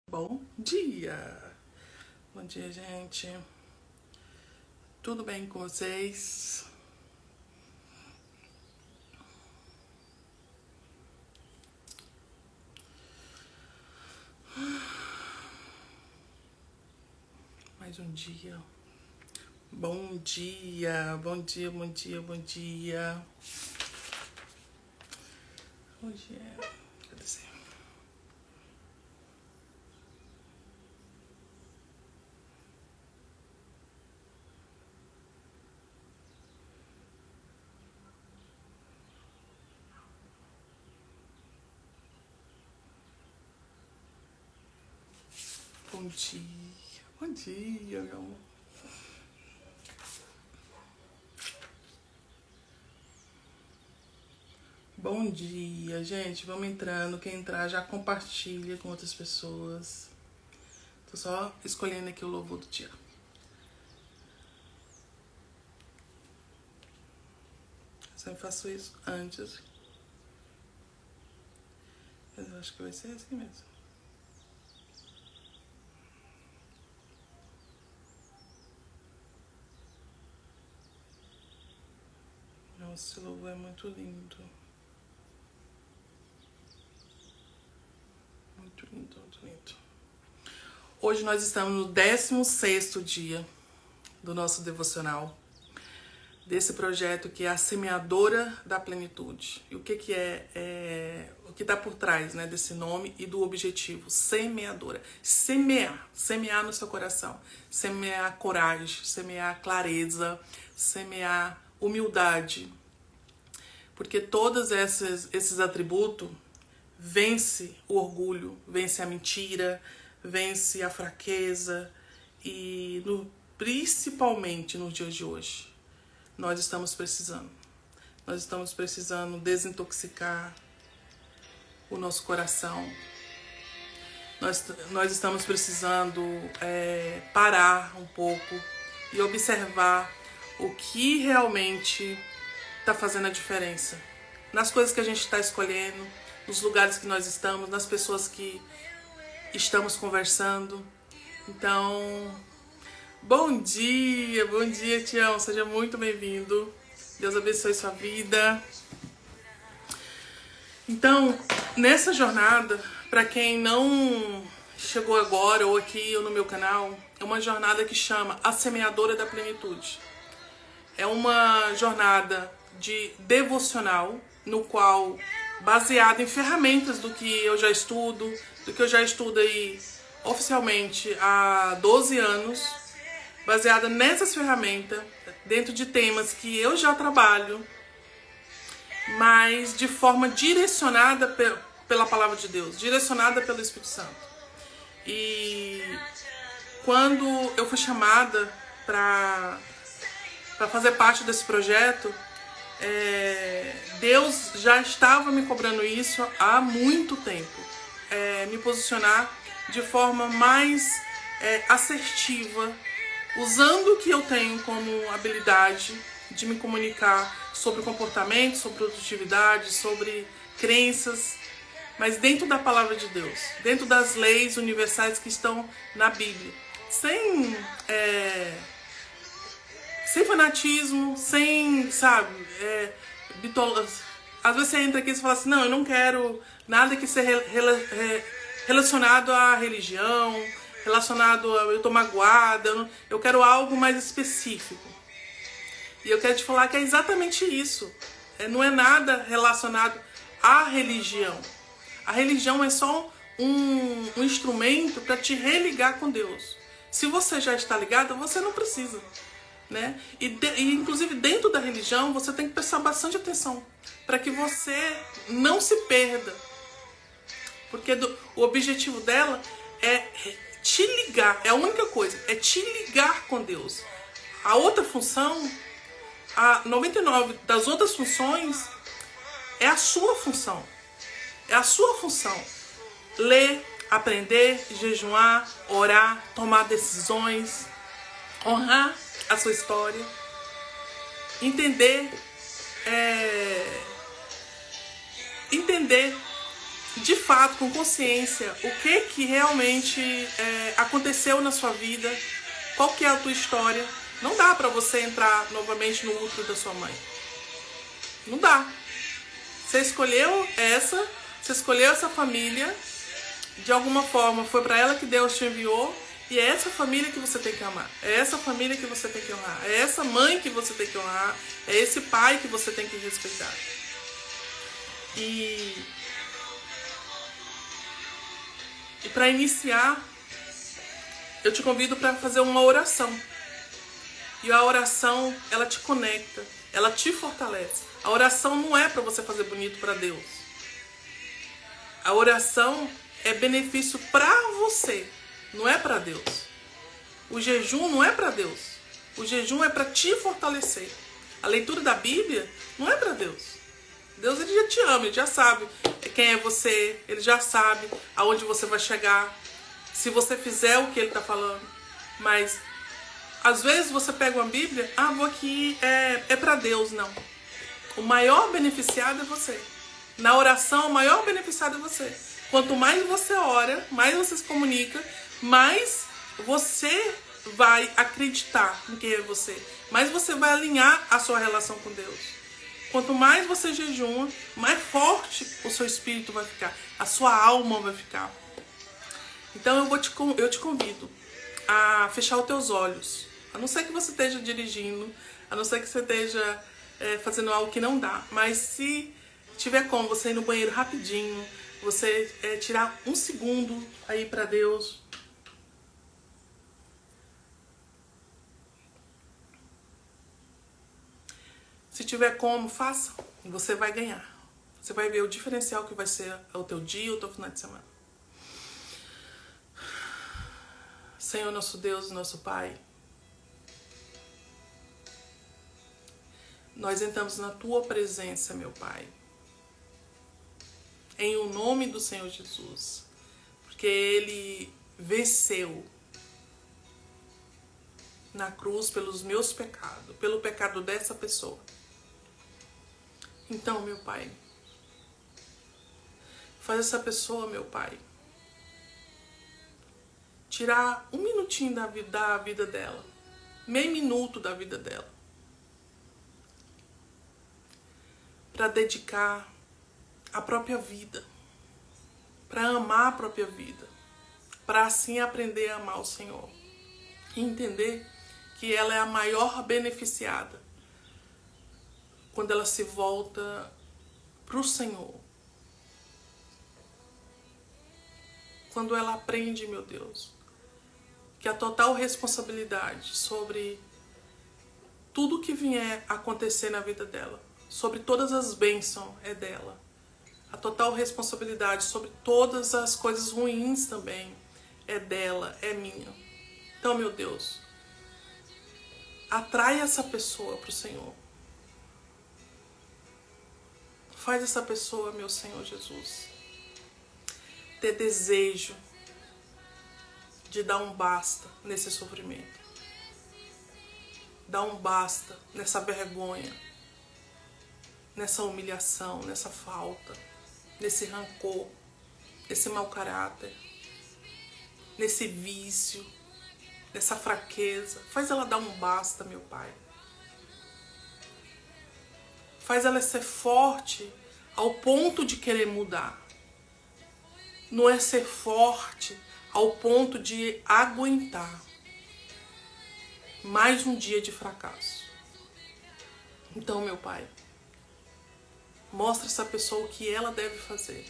Bom dia! Bom dia, gente. Tudo bem com vocês? Mais um dia. Bom dia, bom dia, bom dia, bom dia. Hoje é... Cadê você? Bom dia, meu amor. Bom dia, gente. Vamos entrando. Quem entrar já compartilha com outras pessoas. Tô só escolhendo aqui o louvor do dia. Eu sempre faço isso antes. Mas eu acho que vai ser assim mesmo. Nossa, esse louvor é muito lindo. Muito lindo, muito lindo. Hoje nós estamos no 16º dia do nosso devocional, desse projeto que é a Semeadora da Plenitude. E o que o que está por trás, né, desse nome e do objetivo? Semeadora. Semear no seu coração. Semear coragem, semear clareza, semear humildade. Porque todos esses atributos vence o orgulho, vence a mentira, vence a fraqueza e principalmente nos dias de hoje nós estamos precisando desintoxicar o nosso coração. Nós estamos precisando parar um pouco e observar o que realmente está fazendo a diferença nas coisas que a gente está escolhendo, nos lugares que nós estamos, nas pessoas que estamos conversando. Então, bom dia, Tião, seja muito bem-vindo. Deus abençoe sua vida. Então, nessa jornada, para quem não chegou agora ou aqui ou no meu canal, é uma jornada que chama A Semeadora da Plenitude. É uma jornada de devocional, no qual, baseado em ferramentas do que eu já estudo, do que eu já estudo aí oficialmente há 12 anos, baseada nessas ferramentas, dentro de temas que eu já trabalho, mas de forma direcionada pela Palavra de Deus, direcionada pelo Espírito Santo. E quando eu fui chamada para fazer parte desse projeto, Deus já estava me cobrando isso há muito tempo. Me posicionar de forma mais assertiva, usando o que eu tenho como habilidade de me comunicar sobre comportamento, sobre produtividade, sobre crenças, mas dentro da palavra de Deus, dentro das leis universais que estão na Bíblia, sem fanatismo, sem, sabe, às vezes você entra aqui e fala assim, não, eu não quero nada que seja relacionado à religião, relacionado a eu tô magoada, eu quero algo mais específico. E eu quero te falar que é exatamente isso. Não é nada relacionado à religião. A religião é só um instrumento para te religar com Deus. Se você já está ligado, você não precisa, né? E inclusive dentro da religião você tem que prestar bastante atenção para que você não se perda, porque o objetivo dela é te ligar, é a única coisa, é te ligar com Deus. A outra função, a 99 das outras funções, é a sua função. É a sua função. Ler, aprender, jejuar, orar, tomar decisões, honrar a sua história, entender de fato, com consciência, o que realmente aconteceu na sua vida, qual que é a tua história. Não dá pra você entrar novamente no útero da sua mãe. Não dá. Você escolheu essa família, de alguma forma foi pra ela que Deus te enviou, e é essa família que você tem que amar, é essa família que você tem que honrar, é essa mãe que você tem que honrar, é esse pai que você tem que respeitar. E para iniciar, eu te convido para fazer uma oração. E a oração, ela te conecta, ela te fortalece. A oração não é para você fazer bonito para Deus. A oração é benefício para você, não é para Deus. O jejum não é para Deus. O jejum é para te fortalecer. A leitura da Bíblia não é para Deus. Deus, ele já te ama, ele já sabe quem é você, ele já sabe aonde você vai chegar, se você fizer o que ele está falando. Mas às vezes você pega uma Bíblia, vou aqui, é para Deus. Não. O maior beneficiado é você. Na oração, o maior beneficiado é você. Quanto mais você ora, mais você se comunica, mais você vai acreditar em quem é você. Mais você vai alinhar a sua relação com Deus. Quanto mais você jejuma, mais forte o seu espírito vai ficar. A sua alma vai ficar. Então eu te convido a fechar os teus olhos. A não ser que você esteja dirigindo, a não ser que você esteja fazendo algo que não dá. Mas se tiver como você ir no banheiro rapidinho, você tirar um segundo aí para Deus. Se tiver como, faça. Você vai ganhar. Você vai ver o diferencial que vai ser o teu dia, o teu final de semana. Senhor, nosso Deus, nosso Pai, nós entramos na Tua presença, meu Pai, em o nome do Senhor Jesus, porque Ele venceu na cruz pelos meus pecados, pelo pecado dessa pessoa. Então, meu Pai, faz essa pessoa, meu Pai, tirar um minutinho da vida dela, meio minuto da vida dela, para dedicar a própria vida, para amar a própria vida, para assim aprender a amar o Senhor e entender que ela é a maior beneficiada quando ela se volta para o Senhor. Quando ela aprende, meu Deus, que a total responsabilidade sobre tudo que vier acontecer na vida dela, sobre todas as bênçãos é dela. A total responsabilidade sobre todas as coisas ruins também é dela, é minha. Então, meu Deus, atrai essa pessoa para o Senhor. Faz essa pessoa, meu Senhor Jesus, ter desejo de dar um basta nesse sofrimento. Dar um basta nessa vergonha, nessa humilhação, nessa falta, nesse rancor, nesse mau caráter, nesse vício, nessa fraqueza. Faz ela dar um basta, meu Pai. Faz ela ser forte ao ponto de querer mudar. Não é ser forte ao ponto de aguentar mais um dia de fracasso. Então, meu Pai, mostra essa pessoa o que ela deve fazer.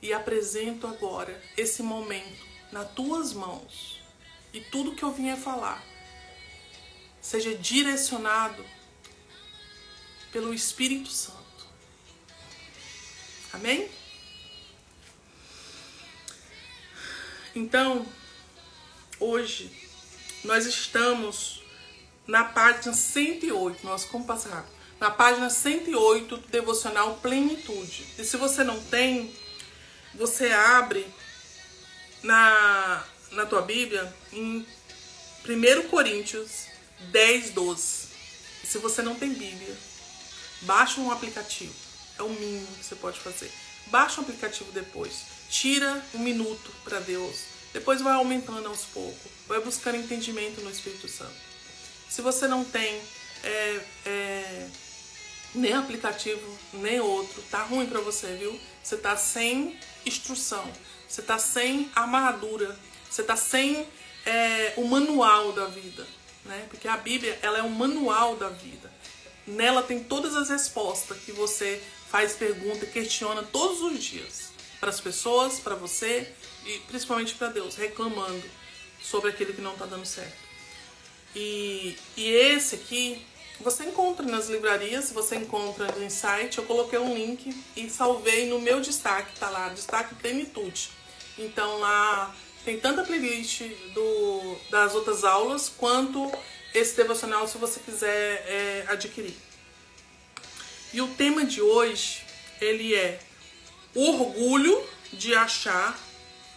E apresento agora esse momento nas tuas mãos. E tudo que eu vier falar seja direcionado pelo Espírito Santo. Amém? Então, hoje, nós estamos na página 108, nós como passar rápido, na página 108 do Devocional Plenitude. E se você não tem, você abre na tua Bíblia em 1 Coríntios 10, 12. E se você não tem Bíblia, baixa um aplicativo. É o mínimo que você pode fazer. baixa o aplicativo depois. Tira 1 minuto para Deus. Depois vai aumentando aos poucos. Vai buscando entendimento no Espírito Santo. Se você não tem nem aplicativo, nem outro, tá ruim para você, viu? Você tá sem instrução. Você tá sem armadura. Você tá sem o manual da vida, né? Porque a Bíblia, ela é um manual da vida. Nela tem todas as respostas que você faz pergunta, questiona todos os dias. Para as pessoas, para você e principalmente para Deus, reclamando sobre aquilo que não está dando certo. E esse aqui, você encontra nas livrarias, você encontra no site. Eu coloquei um link e salvei no meu destaque, tá lá, destaque Plenitude. Então lá tem tanta playlist das outras aulas, quanto esse devocional, se você quiser adquirir. E o tema de hoje, ele é o orgulho de achar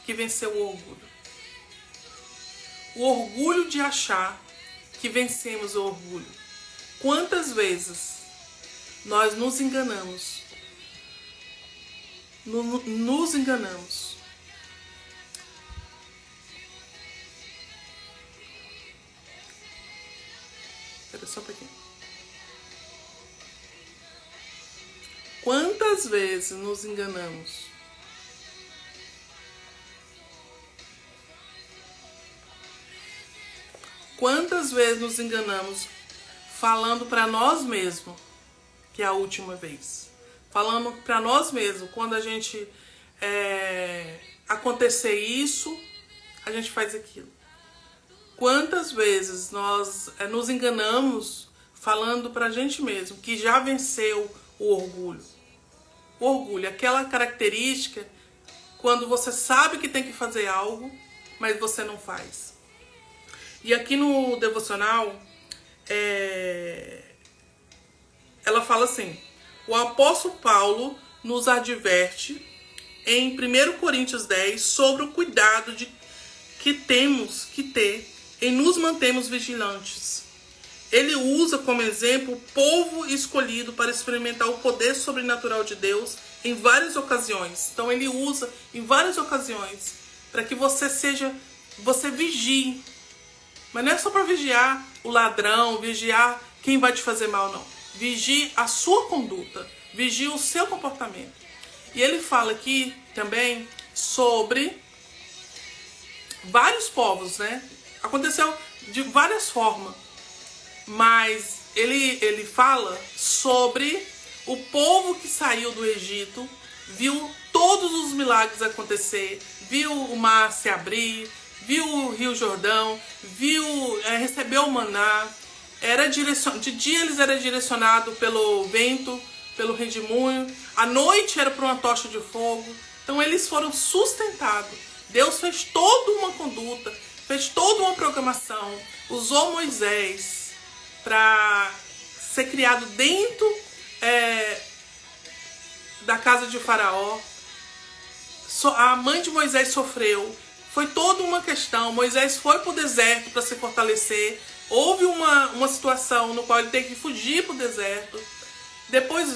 que venceu o orgulho. O orgulho de achar que vencemos o orgulho. Quantas vezes nós nos enganamos? Nos enganamos. Espera só um pouquinho. Quantas vezes nos enganamos? Quantas vezes nos enganamos falando para nós mesmos que é a última vez? Falando para nós mesmos, quando a gente acontecer isso, a gente faz aquilo. Quantas vezes nós nos enganamos falando para a gente mesmo que já venceu o orgulho? O orgulho, aquela característica quando você sabe que tem que fazer algo, mas você não faz. E aqui no devocional, ela fala assim: o apóstolo Paulo nos adverte em 1 Coríntios 10 sobre o cuidado que temos que ter em nos mantermos vigilantes. Ele usa como exemplo o povo escolhido para experimentar o poder sobrenatural de Deus em várias ocasiões. Então ele usa em várias ocasiões para que você vigie. Mas não é só para vigiar o ladrão, vigiar quem vai te fazer mal, não. Vigie a sua conduta, vigie o seu comportamento. E ele fala aqui também sobre vários povos, né? Aconteceu de várias formas. Mas ele fala sobre o povo que saiu do Egito, viu todos os milagres acontecer, viu o mar se abrir, viu o Rio Jordão, recebeu o maná. De dia eles eram direcionados pelo vento, pelo redemoinho. À noite era por uma tocha de fogo. Então eles foram sustentados. Deus fez toda uma conduta, fez toda uma programação. Usou Moisés para ser criado dentro da casa de Faraó. A mãe de Moisés sofreu. Foi toda uma questão. Moisés foi para o deserto para se fortalecer. Houve uma situação no qual ele teve que fugir para o deserto. Depois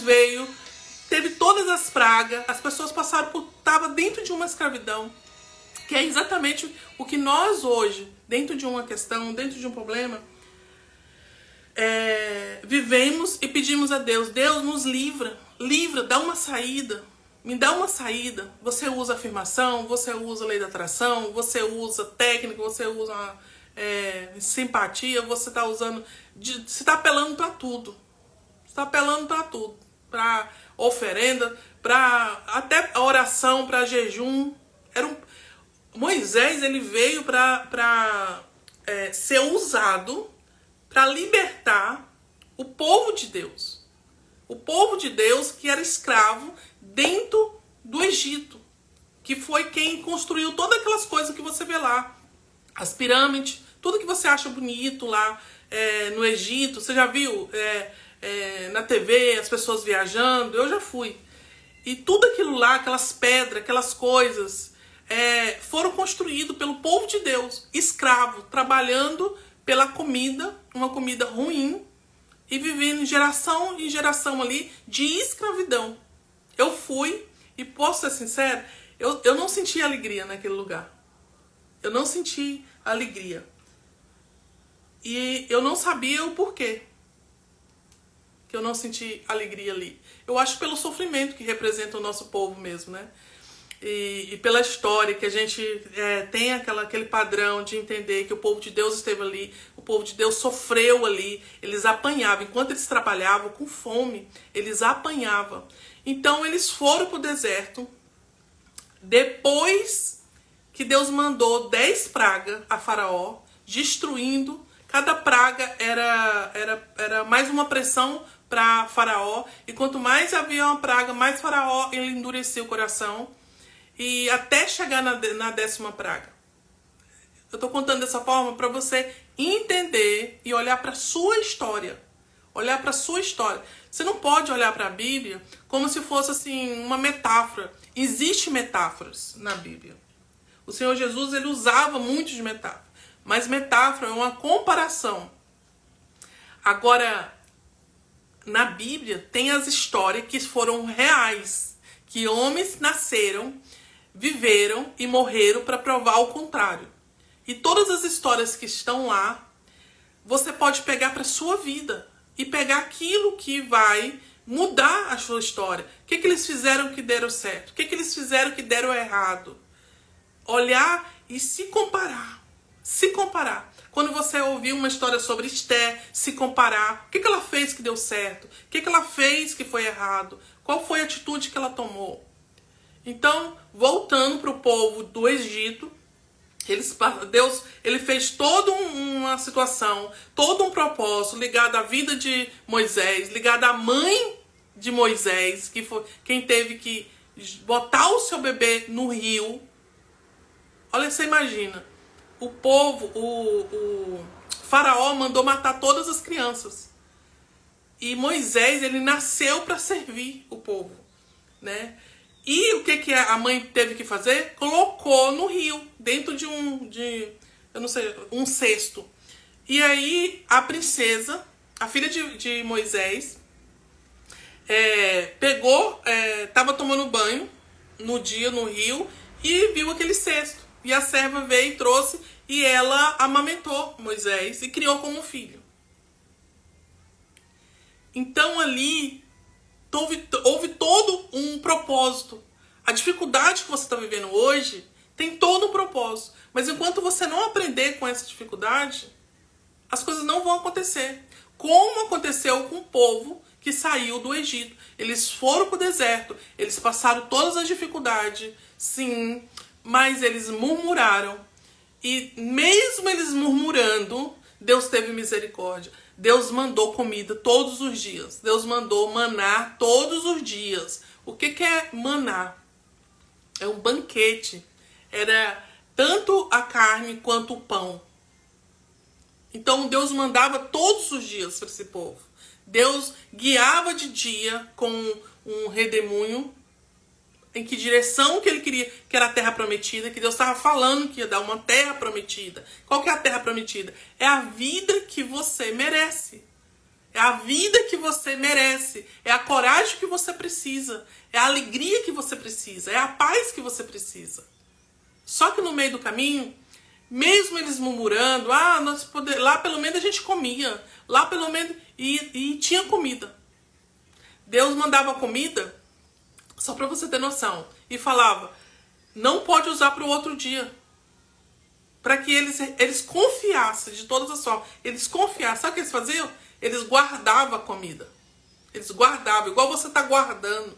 teve todas as pragas. As pessoas estavam dentro de uma escravidão. Que é exatamente o que nós hoje, dentro de uma questão, dentro de um problema, vivemos e pedimos a Deus: Deus, nos livra, dá uma saída, me dá uma saída. Você usa afirmação, você usa lei da atração, você usa técnica, você usa simpatia, você está usando, você está apelando para tudo, você está apelando para tudo, para oferenda, para até a oração, para jejum. Moisés, ele veio para ser usado para libertar o povo de Deus. O povo de Deus que era escravo dentro do Egito. Que foi quem construiu todas aquelas coisas que você vê lá. As pirâmides, tudo que você acha bonito lá no Egito. Você já viu na TV as pessoas viajando? Eu já fui. E tudo aquilo lá, aquelas pedras, aquelas coisas, foram construídos pelo povo de Deus. Escravo, trabalhando pela comida, uma comida ruim, e vivendo geração em geração ali de escravidão. Eu fui E posso ser sincero, eu não senti alegria naquele lugar. Eu não senti alegria. E eu não sabia o porquê que eu não senti alegria ali. Eu acho pelo sofrimento que representa o nosso povo mesmo, né? E pela história que a gente tem aquele padrão de entender que o povo de Deus esteve ali, o povo de Deus sofreu ali, eles apanhavam. Enquanto eles trabalhavam com fome, eles apanhavam. Então eles foram para o deserto, depois que Deus mandou 10 pragas a Faraó, destruindo. Cada praga era mais uma pressão para Faraó. E quanto mais havia uma praga, mais Faraó ele endurecia o coração. E até chegar na 10ª praga. Eu estou contando dessa forma para você entender e olhar para a sua história. Olhar para a sua história. Você não pode olhar para a Bíblia como se fosse assim uma metáfora. Existem metáforas na Bíblia. O Senhor Jesus ele usava muito de metáfora. Mas metáfora é uma comparação. Agora, na Bíblia tem as histórias que foram reais. Que homens nasceram, viveram e morreram para provar o contrário. E todas as histórias que estão lá, você pode pegar para sua vida e pegar aquilo que vai mudar a sua história. O que eles fizeram que deram certo? O que eles fizeram que deram errado? Olhar e se comparar. Se comparar. Quando você ouvir uma história sobre Esther, se comparar. O que ela fez que deu certo? O que ela fez que foi errado? Qual foi a atitude que ela tomou? Então, voltando para o povo do Egito, Deus ele fez toda uma situação, todo um propósito ligado à vida de Moisés, ligado à mãe de Moisés, que foi quem teve que botar o seu bebê no rio. Olha, você imagina, o povo, o Faraó mandou matar todas as crianças. E Moisés, ele nasceu para servir o povo, né? E o que a mãe teve que fazer? Colocou no rio, dentro de um cesto. E aí a princesa, a filha de Moisés, estava tomando banho no rio e viu aquele cesto. E a serva veio e trouxe e ela amamentou Moisés e criou como filho. Então ali houve todo um propósito. A dificuldade que você está vivendo hoje tem todo um propósito. Mas enquanto você não aprender com essa dificuldade, as coisas não vão acontecer. Como aconteceu com o povo que saiu do Egito. Eles foram para o deserto, eles passaram todas as dificuldades, sim, mas eles murmuraram. E mesmo eles murmurando, Deus teve misericórdia. Deus mandou comida todos os dias. Deus mandou maná todos os dias. O que é maná? É um banquete. Era tanto a carne quanto o pão. Então Deus mandava todos os dias para esse povo. Deus guiava de dia com um redemoinho em que direção que ele queria, que era a terra prometida, que Deus estava falando que ia dar uma terra prometida. Qual que é a terra prometida? É a vida que você merece. É a vida que você merece. É a coragem que você precisa. É a alegria que você precisa. É a paz que você precisa. Só que no meio do caminho, mesmo eles murmurando, lá pelo menos a gente comia. Lá pelo menos... E tinha comida. Deus mandava comida, só para você ter noção, e falava, não pode usar para o outro dia. Para que eles confiassem de todas as formas. Eles confiassem. Sabe o que eles faziam? Eles guardavam a comida. Eles guardavam, igual você está guardando.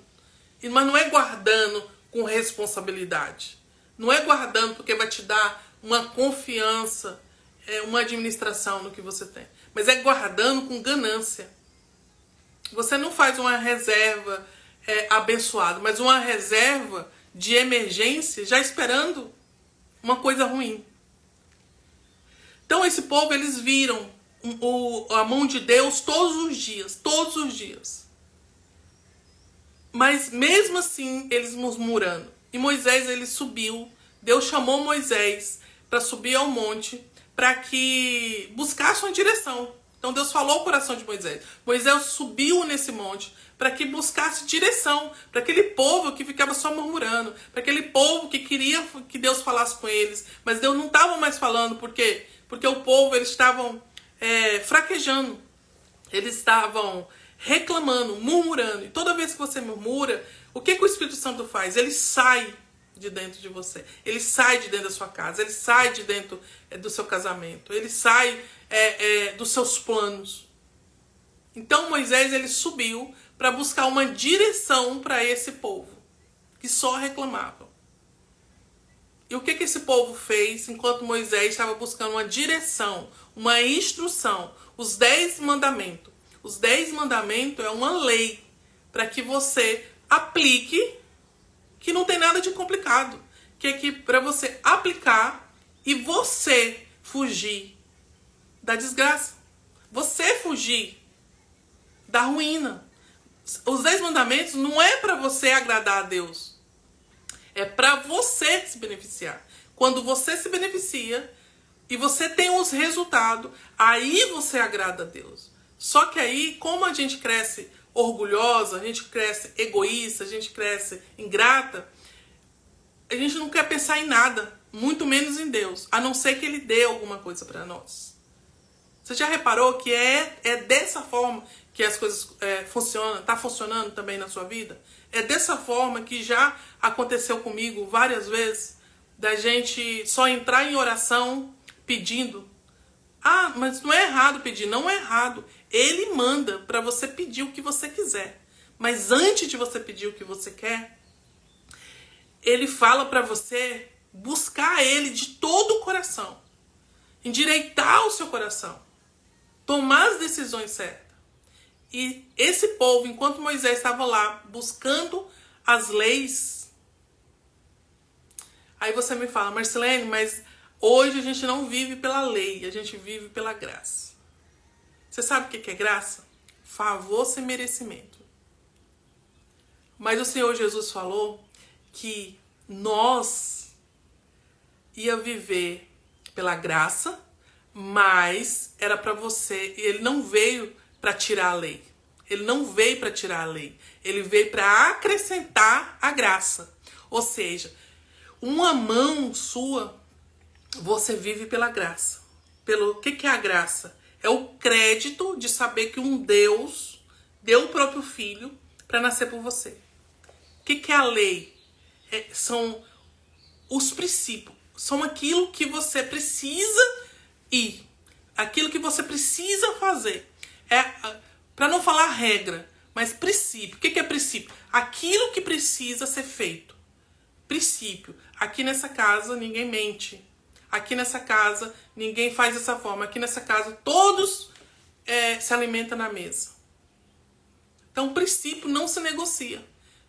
Mas não é guardando com responsabilidade. Não é guardando porque vai te dar uma confiança, uma administração no que você tem. Mas é guardando com ganância. Você não faz uma reserva abençoada, mas uma reserva de emergência já esperando uma coisa ruim. Então esse povo, eles viram a mão de Deus todos os dias. Mas mesmo assim, eles murmurando. E Moisés, ele subiu, Deus chamou Moisés para subir ao monte, para que buscasse uma direção. Então Deus falou o coração de Moisés. Moisés subiu nesse monte para que buscasse direção para aquele povo que ficava só murmurando, para aquele povo que queria que Deus falasse com eles, mas Deus não estava mais falando. Por quê? Porque o povo, eles estavam fraquejando, eles estavam reclamando, murmurando. E toda vez que você murmura, o que o Espírito Santo faz? Ele sai de dentro de você, ele sai de dentro da sua casa, ele sai de dentro do seu casamento, ele sai dos seus planos. Então Moisés, ele subiu para buscar uma direção para esse povo que só reclamava. E o que esse povo fez enquanto Moisés estava buscando uma direção, uma instrução? Os 10 mandamentos. Os 10 mandamentos é uma lei para que você aplique, que não tem nada de complicado. Que é que para você aplicar e você fugir da desgraça. Você fugir da ruína. Os 10 mandamentos não é para você agradar a Deus. É para você se beneficiar. Quando você se beneficia e você tem os resultados, aí você agrada a Deus. Só que aí, como a gente cresce orgulhosa, a gente cresce egoísta, a gente cresce ingrata, a gente não quer pensar em nada, muito menos em Deus, a não ser que Ele dê alguma coisa para nós. Você já reparou que é dessa forma que as coisas funcionam, tá funcionando também na sua vida? É dessa forma que já aconteceu comigo várias vezes, da gente só entrar em oração pedindo. Ah, mas não é errado pedir, não é errado. Ele manda para você pedir o que você quiser. Mas antes de você pedir o que você quer, Ele fala para você buscar Ele de todo o coração. Endireitar o seu coração. Tomar as decisões certas. E esse povo, enquanto Moisés estava lá buscando as leis, aí você me fala, Marcelene, mas hoje a gente não vive pela lei, a gente vive pela graça. Você sabe o que é graça? Favor sem merecimento. Mas o Senhor Jesus falou que nós ia viver pela graça, mas era para você, e Ele não veio para tirar a lei. Ele não veio para tirar a lei. Ele veio para acrescentar a graça. Ou seja, uma mão sua, você vive pela graça. Pelo que é a graça? É o crédito de saber que um Deus deu o próprio Filho para nascer por você. O que é a lei? São os princípios. São aquilo que você precisa ir. Aquilo que você precisa fazer. Para não falar regra, mas princípio. O que é princípio? Aquilo que precisa ser feito. Princípio. Aqui nessa casa ninguém mente. Aqui nessa casa ninguém faz dessa forma. Aqui nessa casa todos se alimentam na mesa. Então princípio não se negocia.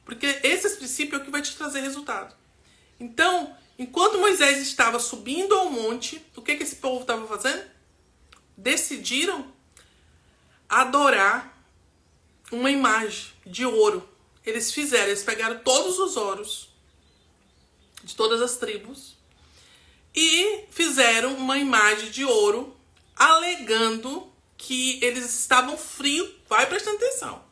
Porque esses princípios é o que vai te trazer resultado. Então, enquanto Moisés estava subindo ao monte, o que esse povo estava fazendo? Decidiram adorar uma imagem de ouro. Eles pegaram todos os ouros de todas as tribos e fizeram uma imagem de ouro, alegando que eles estavam frios. Vai prestando atenção.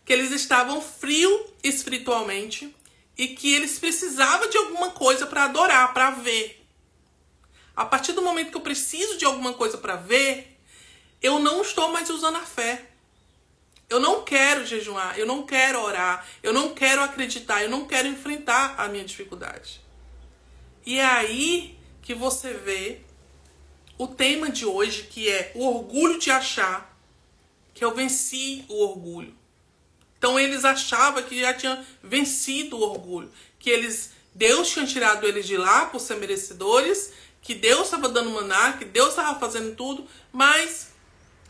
Que eles estavam frios espiritualmente e que eles precisavam de alguma coisa para adorar, para ver. A partir do momento que eu preciso de alguma coisa para ver, eu não estou mais usando a fé. Eu não quero jejuar, eu não quero orar, eu não quero acreditar, eu não quero enfrentar a minha dificuldade. E é aí que você vê o tema de hoje, que é o orgulho de achar que eu venci o orgulho. Então eles achavam que já tinham vencido o orgulho, que Deus tinha tirado eles de lá por ser merecedores, que Deus estava dando maná, que Deus estava fazendo tudo, mas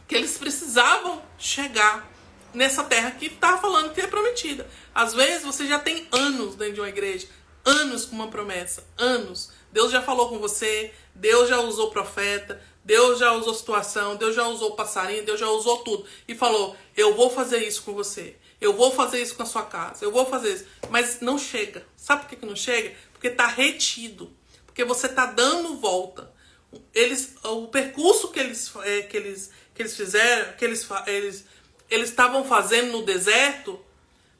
que eles precisavam chegar nessa terra que estava falando que é prometida. Às vezes você já tem anos dentro de uma igreja, anos com uma promessa, anos. Deus já falou com você, Deus já usou profeta, Deus já usou situação, Deus já usou passarinho, Deus já usou tudo. E falou, eu vou fazer isso com você, eu vou fazer isso com a sua casa, eu vou fazer isso. Mas não chega. Sabe por que não chega? Porque está retido. Porque você está dando volta. O percurso que eles que eles fizeram, que eles estavam fazendo no deserto,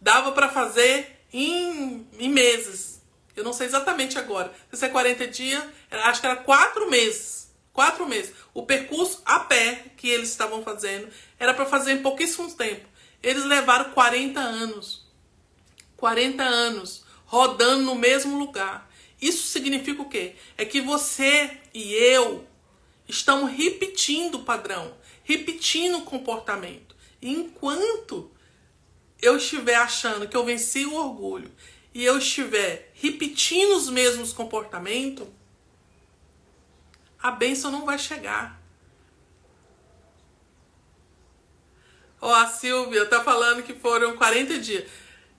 dava para fazer em meses. Eu não sei exatamente agora. Se é 40 dias, acho que era 4 meses. 4 meses. O percurso a pé que eles estavam fazendo era para fazer em pouquíssimo tempo. Eles levaram 40 anos. 40 anos rodando no mesmo lugar. Isso significa o quê? É que você e eu estamos repetindo o padrão, repetindo o comportamento. E enquanto eu estiver achando que eu venci o orgulho e eu estiver repetindo os mesmos comportamentos, a bênção não vai chegar. Ó, a Silvia tá falando que foram 40 dias.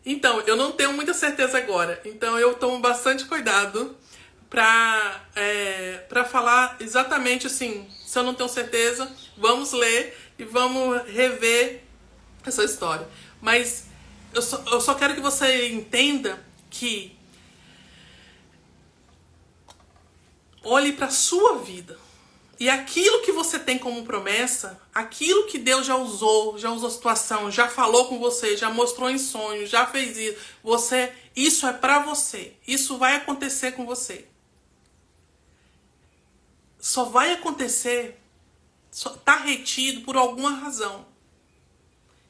Então, eu não tenho muita certeza agora. Então, eu tomo bastante cuidado pra falar exatamente assim. Se eu não tenho certeza, vamos ler e vamos rever essa história. Mas eu só quero que você entenda que olhe para a sua vida. E aquilo que você tem como promessa, aquilo que Deus já usou situação, já falou com você, já mostrou em sonhos, já fez isso, isso é para você. Isso vai acontecer com você. Só vai acontecer, tá retido por alguma razão.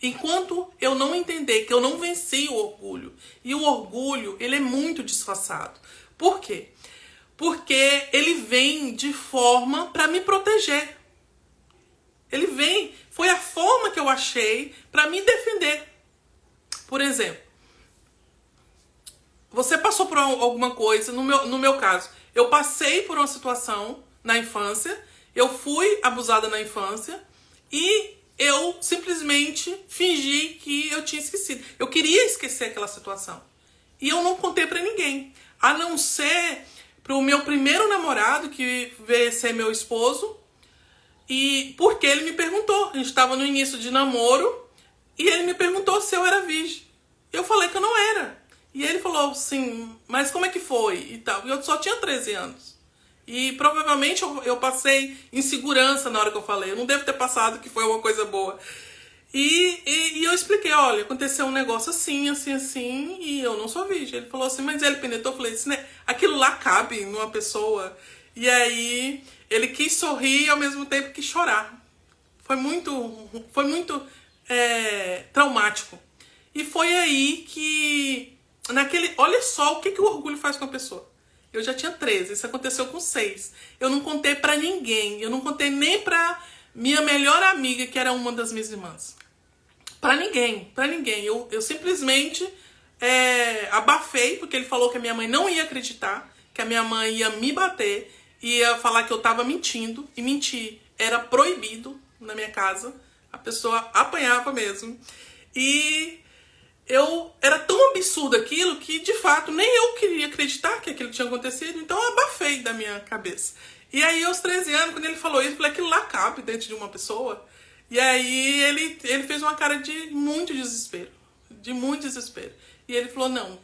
Enquanto eu não entender que eu não venci o orgulho, e o orgulho, ele é muito disfarçado. Por quê? Porque ele vem de forma para me proteger. Ele vem, foi a forma que eu achei para me defender. Por exemplo, você passou por alguma coisa, no meu caso, eu passei por uma situação na infância, eu fui abusada na infância e eu simplesmente fingi que eu tinha esquecido. Eu queria esquecer aquela situação. E eu não contei pra ninguém. A não ser pro meu primeiro namorado, que veio ser meu esposo. E porque ele me perguntou. A gente estava no início de namoro. E ele me perguntou se eu era virgem. Eu falei que eu não era. E ele falou assim, mas como é que foi? E tal. E eu só tinha 13 anos. E provavelmente eu passei insegurança na hora que eu falei. Eu não devo ter passado que foi uma coisa boa. E eu expliquei, olha, aconteceu um negócio assim, assim, assim, e eu não sou virgem. Ele falou assim, mas ele penetrou. Eu falei assim, né? Aquilo lá cabe numa pessoa. E aí ele quis sorrir e ao mesmo tempo quis chorar. Foi muito traumático. E foi aí que, olha só o que o orgulho faz com a pessoa. Eu já tinha 13, isso aconteceu com 6. Eu não contei pra ninguém, eu não contei nem pra minha melhor amiga, que era uma das minhas irmãs. Pra ninguém. Eu simplesmente abafei, porque ele falou que a minha mãe não ia acreditar, que a minha mãe ia me bater, ia falar que eu tava mentindo, e mentir era proibido na minha casa. A pessoa apanhava mesmo. E era tão absurdo aquilo que, de fato, nem eu queria acreditar que aquilo tinha acontecido. Então eu abafei da minha cabeça. E aí, aos 13 anos, quando ele falou isso, eu falei, aquilo lá cabe dentro de uma pessoa. E aí ele fez uma cara de muito desespero. De muito desespero. E ele falou, não,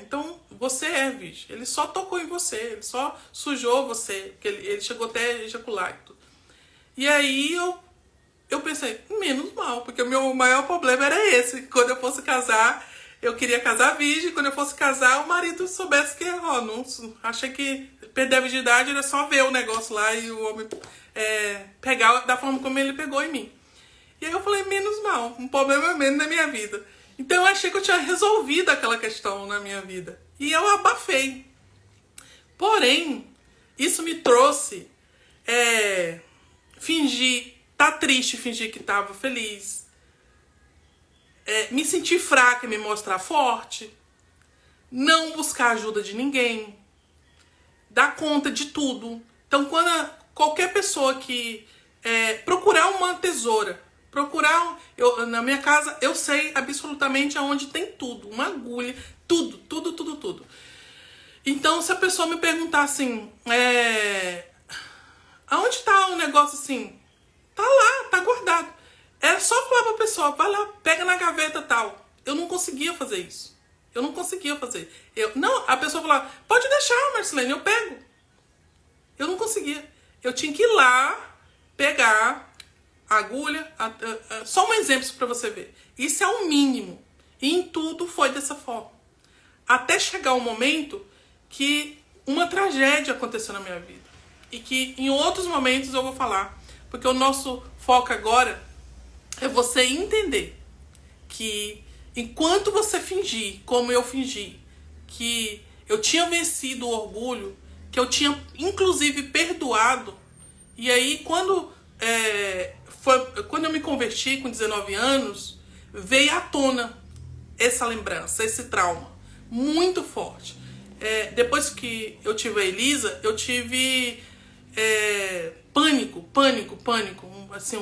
então você é virgem. Ele só tocou em você, ele só sujou você. Porque ele chegou até a ejacular e tudo. E aí eu pensei, menos mal, porque o meu maior problema era esse. Quando eu fosse casar, eu queria casar virgem. Quando eu fosse casar, o marido soubesse que, não, achei que perder a virgindade era só ver o negócio lá e o homem pegar da forma como ele pegou em mim. E aí eu falei, menos mal, um problema menos na minha vida. Então eu achei que eu tinha resolvido aquela questão na minha vida. E eu abafei. Porém, isso me trouxe fingir, tá triste, fingir que tava feliz. Me sentir fraca e me mostrar forte. Não buscar ajuda de ninguém. Dar conta de tudo. Então, quando qualquer pessoa que procurar uma tesoura, na minha casa, eu sei absolutamente aonde tem tudo, uma agulha, tudo. Então, se a pessoa me perguntar assim, aonde tá o negócio assim? Tá lá, tá guardado. É só falar pra pessoa, vai lá, pega na gaveta tal. Eu não conseguia fazer isso. Não, a pessoa falava, pode deixar, Marcelene, eu pego. Eu não conseguia. Eu tinha que ir lá, pegar, agulha, só um exemplo para você ver. Isso é o mínimo. E em tudo foi dessa forma. Até chegar um momento que uma tragédia aconteceu na minha vida. E que em outros momentos eu vou falar. Porque o nosso foco agora é você entender que enquanto você fingir, como eu fingi, que eu tinha vencido o orgulho, que eu tinha inclusive perdoado, e aí quando eu me converti com 19 anos, veio à tona essa lembrança, esse trauma muito forte. Depois que eu tive a Elisa, eu tive pânico. Assim,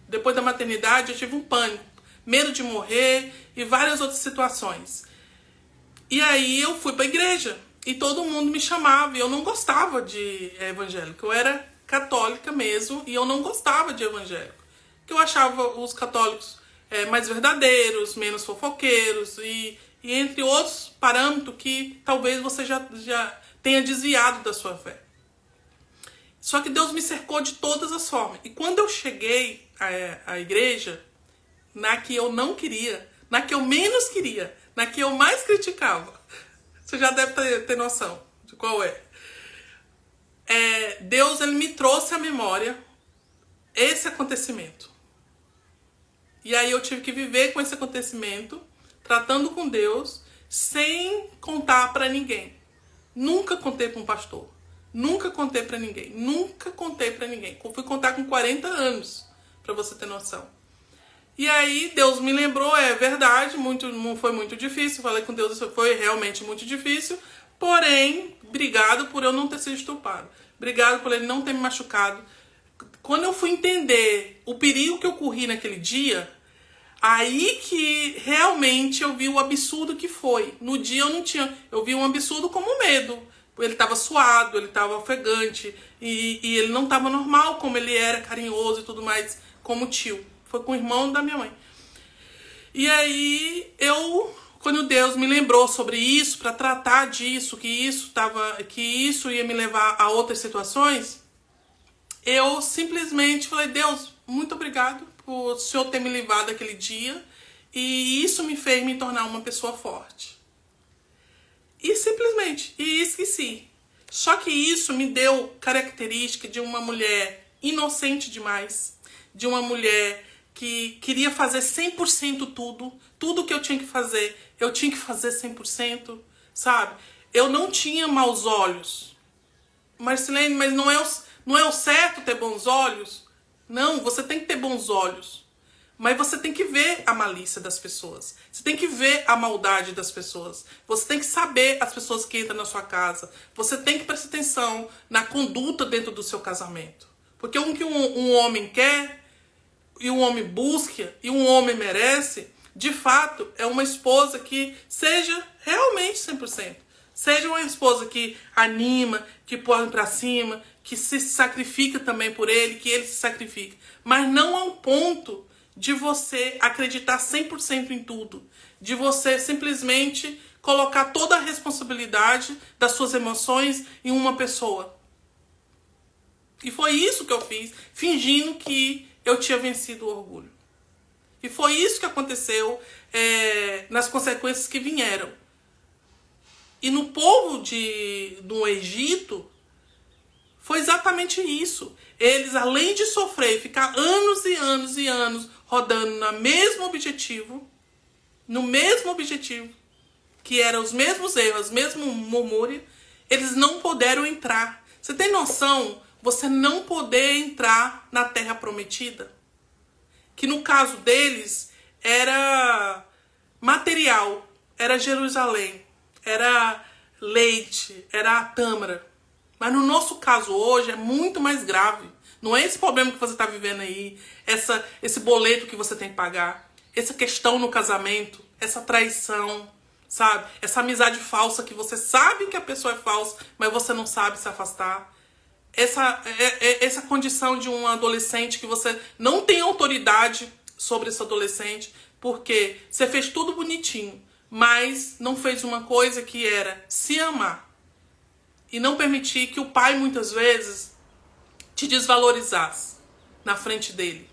depois da maternidade eu tive um pânico, medo de morrer e várias outras situações. E aí eu fui para a igreja e todo mundo me chamava e eu não gostava de evangélico. Eu era católica mesmo e eu não gostava de evangélico. Porque eu achava os católicos mais verdadeiros, menos fofoqueiros e entre outros parâmetros que talvez você já tenha desviado da sua fé. Só que Deus me cercou de todas as formas. E quando eu cheguei à igreja, na que eu não queria, na que eu menos queria, na que eu mais criticava, você já deve ter noção de qual é. Deus, ele me trouxe à memória esse acontecimento. E aí eu tive que viver com esse acontecimento, tratando com Deus, sem contar para ninguém. Nunca contei para um pastor. Nunca contei para ninguém. Nunca contei para ninguém. Fui contar com 40 anos, para você ter noção. E aí Deus me lembrou, é verdade, foi muito difícil. Falei com Deus, isso foi realmente muito difícil. Porém, obrigado por eu não ter sido estuprado. Obrigado por ele não ter me machucado. Quando eu fui entender o perigo que eu corri naquele dia, aí que realmente eu vi o absurdo que foi. No dia eu não tinha, eu vi um absurdo como medo. Ele estava suado, ele estava ofegante e ele não estava normal como ele era, carinhoso e tudo mais, como tio. Foi com o irmão da minha mãe. E aí quando Deus me lembrou sobre isso, para tratar disso, que isso ia me levar a outras situações, eu simplesmente falei: Deus, muito obrigado por o Senhor ter me livrado daquele dia, e isso me fez me tornar uma pessoa forte. E simplesmente, esqueci. Só que isso me deu característica de uma mulher inocente demais, de uma mulher que queria fazer 100% tudo que eu tinha que fazer 100%, sabe? Eu não tinha maus olhos. Marcelene, mas não é o certo ter bons olhos? Não, você tem que ter bons olhos. Mas você tem que ver a malícia das pessoas. Você tem que ver a maldade das pessoas. Você tem que saber as pessoas que entram na sua casa. Você tem que prestar atenção na conduta dentro do seu casamento. Porque o que um homem quer, e um homem busca, e um homem merece, de fato, é uma esposa que seja realmente 100%. Seja uma esposa que anima, que põe pra cima, que se sacrifica também por ele, que ele se sacrifica. Mas não a um ponto de você acreditar 100% em tudo. De você simplesmente colocar toda a responsabilidade das suas emoções em uma pessoa. E foi isso que eu fiz, fingindo que eu tinha vencido o orgulho. E foi isso que aconteceu nas consequências que vieram. E no povo do Egito, foi exatamente isso. Eles, além de sofrer e ficar anos e anos e anos rodando no mesmo objetivo, que eram os mesmos erros, os mesmos murmúrios, eles não puderam entrar. Você tem noção? Você não poder entrar na terra prometida? Que no caso deles era material, era Jerusalém, era leite, era a tâmara. Mas no nosso caso hoje é muito mais grave. Não é esse problema que você está vivendo aí, esse boleto que você tem que pagar, essa questão no casamento, essa traição, sabe? Essa amizade falsa que você sabe que a pessoa é falsa, mas você não sabe se afastar. Essa condição de um adolescente que você não tem autoridade sobre esse adolescente, porque você fez tudo bonitinho, mas não fez uma coisa que era se amar. E não permitir que o pai, muitas vezes, te desvalorizasse na frente dele.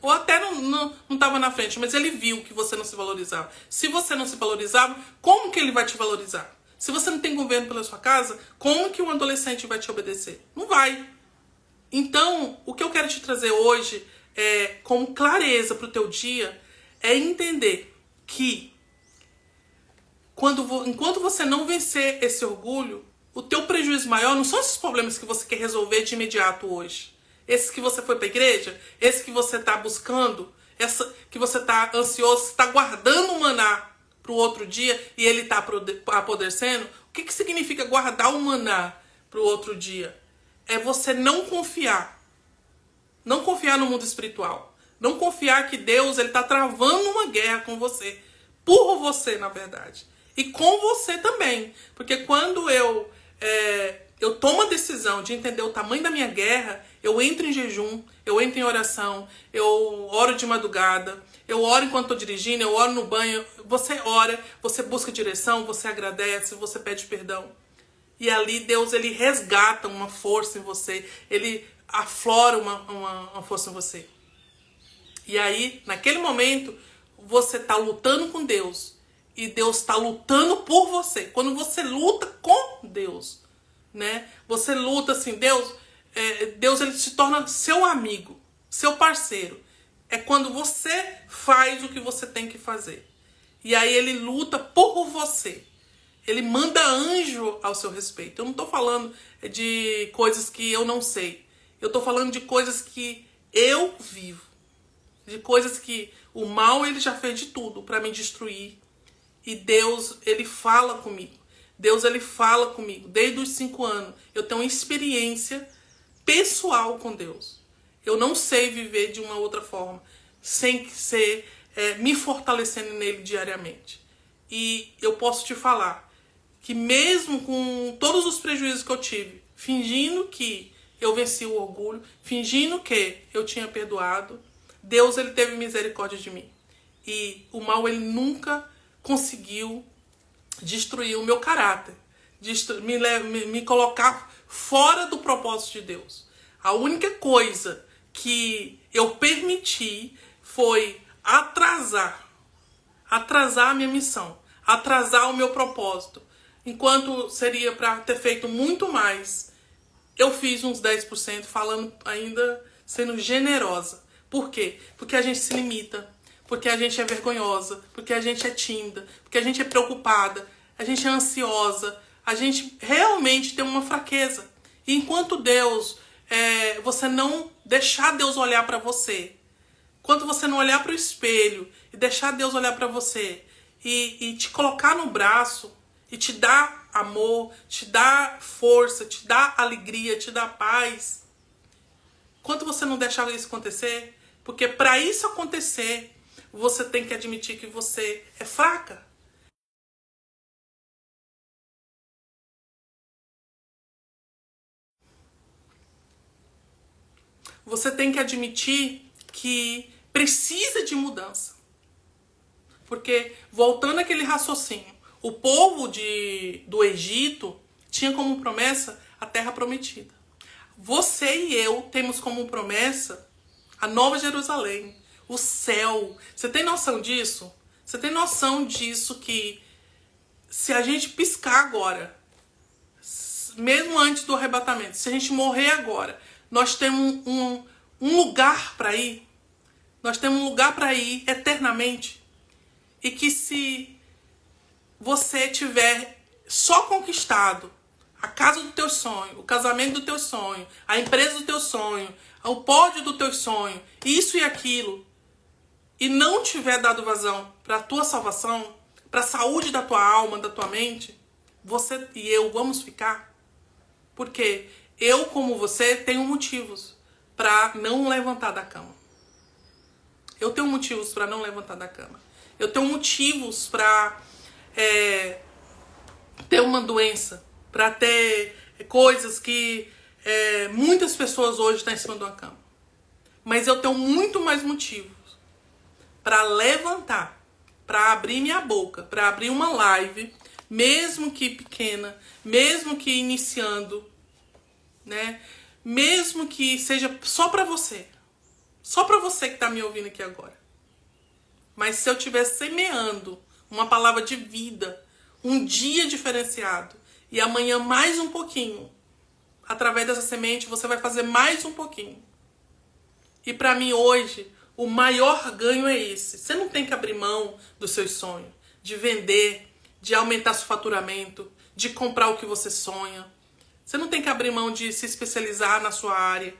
Ou até não estava na frente, mas ele viu que você não se valorizava. Se você não se valorizava, como que ele vai te valorizar? Se você não tem governo pela sua casa, como que um adolescente vai te obedecer? Não vai. Então, o que eu quero te trazer hoje, como clareza para o teu dia, é entender que enquanto você não vencer esse orgulho, o teu prejuízo maior não são esses problemas que você quer resolver de imediato hoje. Esses que você foi para a igreja, esse que você está buscando, essa que você está ansioso, você está guardando o maná para o outro dia e ele está apodrecendo. O que significa guardar o maná para o outro dia? É você não confiar. Não confiar no mundo espiritual. Não confiar que Deus está travando uma guerra com você. Por você, na verdade. E com você também. Porque quando eu tomo a decisão de entender o tamanho da minha guerra, eu entro em jejum, eu entro em oração, eu oro de madrugada, eu oro enquanto estou dirigindo, eu oro no banho. Você ora, você busca direção, você agradece, você pede perdão. E ali Deus, ele resgata uma força em você, ele aflora uma força em você. E aí, naquele momento, você está lutando com Deus e Deus está lutando por você. Quando você luta com Deus, né? Você luta assim, Deus ele se torna seu amigo, seu parceiro. É quando você faz o que você tem que fazer. E aí ele luta por você. Ele manda anjo ao seu respeito. Eu não estou falando de coisas que eu não sei. Eu estou falando de coisas que eu vivo. De coisas que o mal ele já fez de tudo para me destruir. E Deus, ele fala comigo. Deus, ele fala comigo. Desde os 5 anos. Eu tenho uma experiência pessoal com Deus. Eu não sei viver de uma outra forma. Sem ser me fortalecendo nele diariamente. E eu posso te falar que mesmo com todos os prejuízos que eu tive, fingindo que eu venci o orgulho, fingindo que eu tinha perdoado, Deus, ele teve misericórdia de mim. E o mal, ele nunca conseguiu destruir o meu caráter, me colocar fora do propósito de Deus. A única coisa que eu permiti foi atrasar a minha missão, atrasar o meu propósito. Enquanto seria para ter feito muito mais, eu fiz uns 10%, falando ainda, sendo generosa. Por quê? Porque a gente se limita, porque a gente é vergonhosa, porque a gente é tímida, porque a gente é preocupada, a gente é ansiosa, a gente realmente tem uma fraqueza. E enquanto Deus, você não deixar Deus olhar para você, enquanto você não olhar para o espelho e deixar Deus olhar para você e te colocar no braço, e te dá amor, te dá força, te dá alegria, te dá paz. Enquanto você não deixar isso acontecer, porque para isso acontecer, você tem que admitir que você é fraca. Você tem que admitir que precisa de mudança. Porque, voltando àquele raciocínio, o povo do Egito tinha como promessa a terra prometida. Você e eu temos como promessa a Nova Jerusalém, o céu. Você tem noção disso? Você tem noção disso que se a gente piscar agora, mesmo antes do arrebatamento, se a gente morrer agora, nós temos um lugar para ir. Nós temos um lugar para ir eternamente. E que se você tiver só conquistado a casa do teu sonho, o casamento do teu sonho, a empresa do teu sonho, o pódio do teu sonho, isso e aquilo, e não tiver dado vazão para a tua salvação, para a saúde da tua alma, da tua mente, você e eu vamos ficar. Porque eu, como você, tenho motivos para não levantar da cama. Eu tenho motivos para não levantar da cama. Eu tenho motivos para ter uma doença, para ter coisas que muitas pessoas hoje estão em cima de uma cama. Mas eu tenho muito mais motivos para levantar, para abrir minha boca, para abrir uma live, mesmo que pequena, mesmo que iniciando, né? Mesmo que seja só para você. Só para você que está me ouvindo aqui agora. Mas se eu estiver semeando uma palavra de vida, um dia diferenciado, e amanhã mais um pouquinho, através dessa semente você vai fazer mais um pouquinho. E para mim hoje, o maior ganho é esse. Você não tem que abrir mão dos seus sonhos, de vender, de aumentar seu faturamento, de comprar o que você sonha. Você não tem que abrir mão de se especializar na sua área,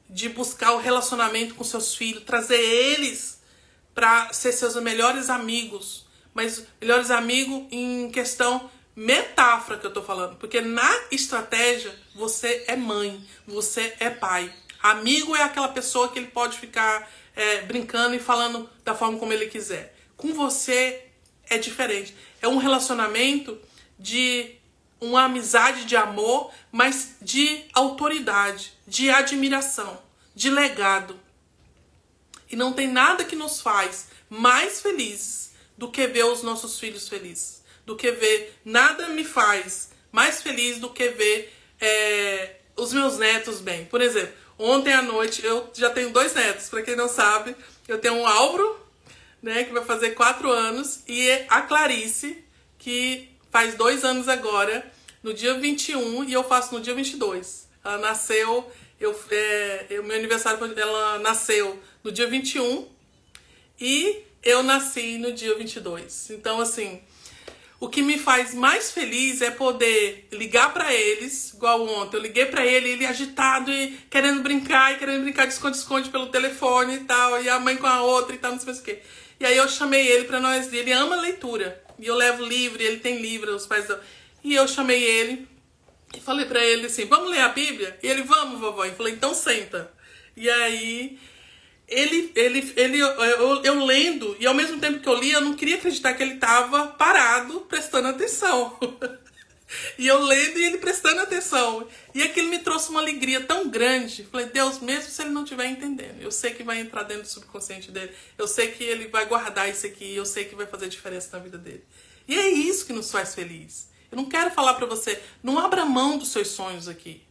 de buscar o relacionamento com seus filhos, trazer eles para ser seus melhores amigos. Mas melhores amigos em questão metáfora que eu tô falando. Porque na estratégia, você é mãe, você é pai. Amigo é aquela pessoa que ele pode ficar brincando e falando da forma como ele quiser. Com você é diferente. É um relacionamento de uma amizade de amor, mas de autoridade, de admiração, de legado. E não tem nada que nos faz mais felizes do que ver os nossos filhos felizes. Do que ver, nada me faz mais feliz do que ver os meus netos bem. Por exemplo, ontem à noite, eu já tenho 2 netos, para quem não sabe, eu tenho um Álvaro, né, que vai fazer 4 anos, e a Clarice, que faz 2 anos agora, no dia 21, e eu faço no dia 22. Ela nasceu, meu aniversário, ela nasceu no dia 21, e eu nasci no dia 22. Então, assim, o que me faz mais feliz é poder ligar pra eles, igual ontem. Eu liguei pra ele agitado e querendo brincar de esconde-esconde pelo telefone e tal, e a mãe com a outra e tal, não sei mais o quê. E aí eu chamei ele pra nós, ele ama leitura. E eu levo livro, e ele tem livro, os pais dão. E eu chamei ele e falei pra ele assim, vamos ler a Bíblia? E ele, vamos, vovó. Eu falei, então senta. E aí eu lendo, e ao mesmo tempo que eu li, eu não queria acreditar que ele tava parado, prestando atenção. E eu lendo e ele prestando atenção. E aquilo me trouxe uma alegria tão grande. Falei, Deus, mesmo se ele não estiver entendendo, eu sei que vai entrar dentro do subconsciente dele. Eu sei que ele vai guardar isso aqui. Eu sei que vai fazer diferença na vida dele. E é isso que nos faz feliz. Eu não quero falar pra você, não abra mão dos seus sonhos aqui.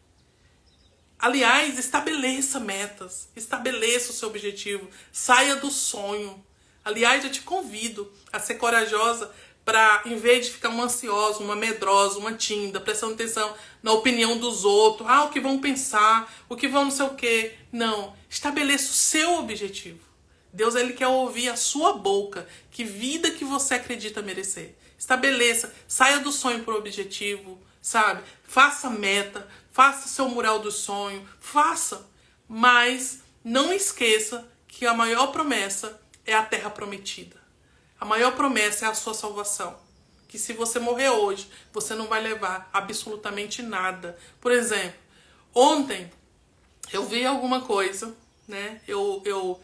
Aliás, estabeleça metas. Estabeleça o seu objetivo. Saia do sonho. Aliás, eu te convido a ser corajosa para, em vez de ficar uma ansiosa, uma medrosa, uma tímida, prestando atenção na opinião dos outros, o que vão pensar, o que vão não sei o quê. Não, estabeleça o seu objetivo. Deus, ele quer ouvir a sua boca, que vida que você acredita merecer. Estabeleça, saia do sonho para o objetivo, sabe? Faça meta, faça seu mural do sonho, faça. Mas não esqueça que a maior promessa é a terra prometida. A maior promessa é a sua salvação. Que se você morrer hoje, você não vai levar absolutamente nada. Por exemplo, ontem eu vi alguma coisa, né? Eu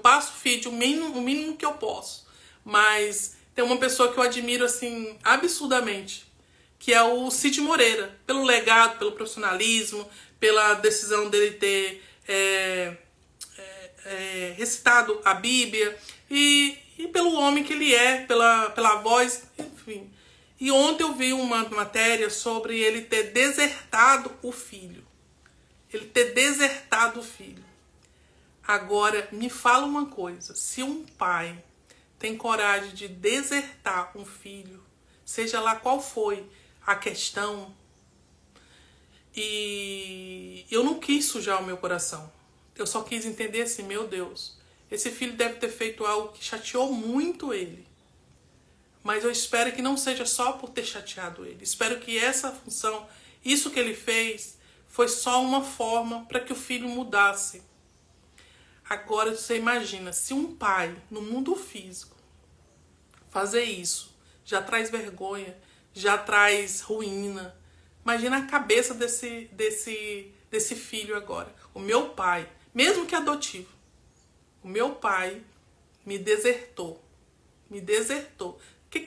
passo feed o mínimo que eu posso. Mas tem uma pessoa que eu admiro assim absurdamente, que é o Cid Moreira, pelo legado, pelo profissionalismo, pela decisão dele ter recitado a Bíblia e pelo homem que ele é, pela voz, enfim. E ontem eu vi uma matéria sobre ele ter desertado o filho. Ele ter desertado o filho. Agora, me fala uma coisa, se um pai tem coragem de desertar um filho, seja lá qual foi a questão, e eu não quis sujar o meu coração. Eu só quis entender assim, meu Deus, esse filho deve ter feito algo que chateou muito ele. Mas eu espero que não seja só por ter chateado ele. Espero que essa função, isso que ele fez, foi só uma forma para que o filho mudasse. Agora você imagina, se um pai no mundo físico fazer isso, já traz vergonha, já traz ruína. Imagina a cabeça desse filho agora. O meu pai, mesmo que adotivo, o meu pai me desertou. Me desertou. O que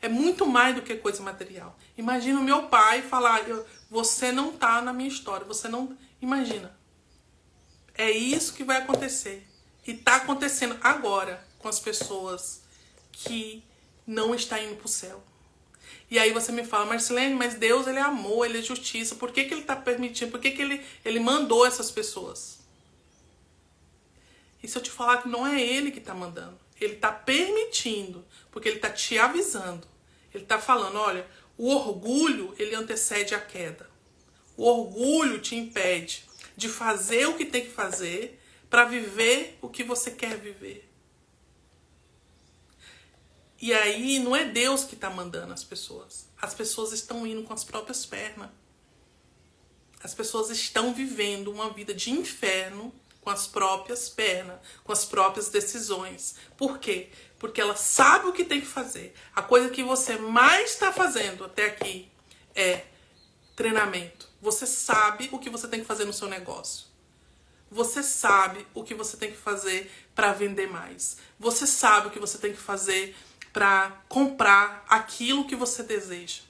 é muito mais do que coisa material. Imagina o meu pai falar, você não tá na minha história, você não... Imagina. É isso que vai acontecer. E tá acontecendo agora com as pessoas que não estão indo pro céu. E aí você me fala, Marcilene, mas Deus, ele é amor, ele é justiça. Por que ele tá permitindo? Por que ele mandou essas pessoas? E se eu te falar que não é ele que está mandando? Ele está permitindo, porque ele está te avisando. Ele está falando, olha, o orgulho, ele antecede a queda. O orgulho te impede de fazer o que tem que fazer para viver o que você quer viver. E aí não é Deus que está mandando as pessoas. As pessoas estão indo com as próprias pernas. As pessoas estão vivendo uma vida de inferno com as próprias pernas, com as próprias decisões. Por quê? Porque ela sabe o que tem que fazer. A coisa que você mais está fazendo até aqui é treinamento. Você sabe o que você tem que fazer no seu negócio. Você sabe o que você tem que fazer para vender mais. Você sabe o que você tem que fazer para comprar aquilo que você deseja.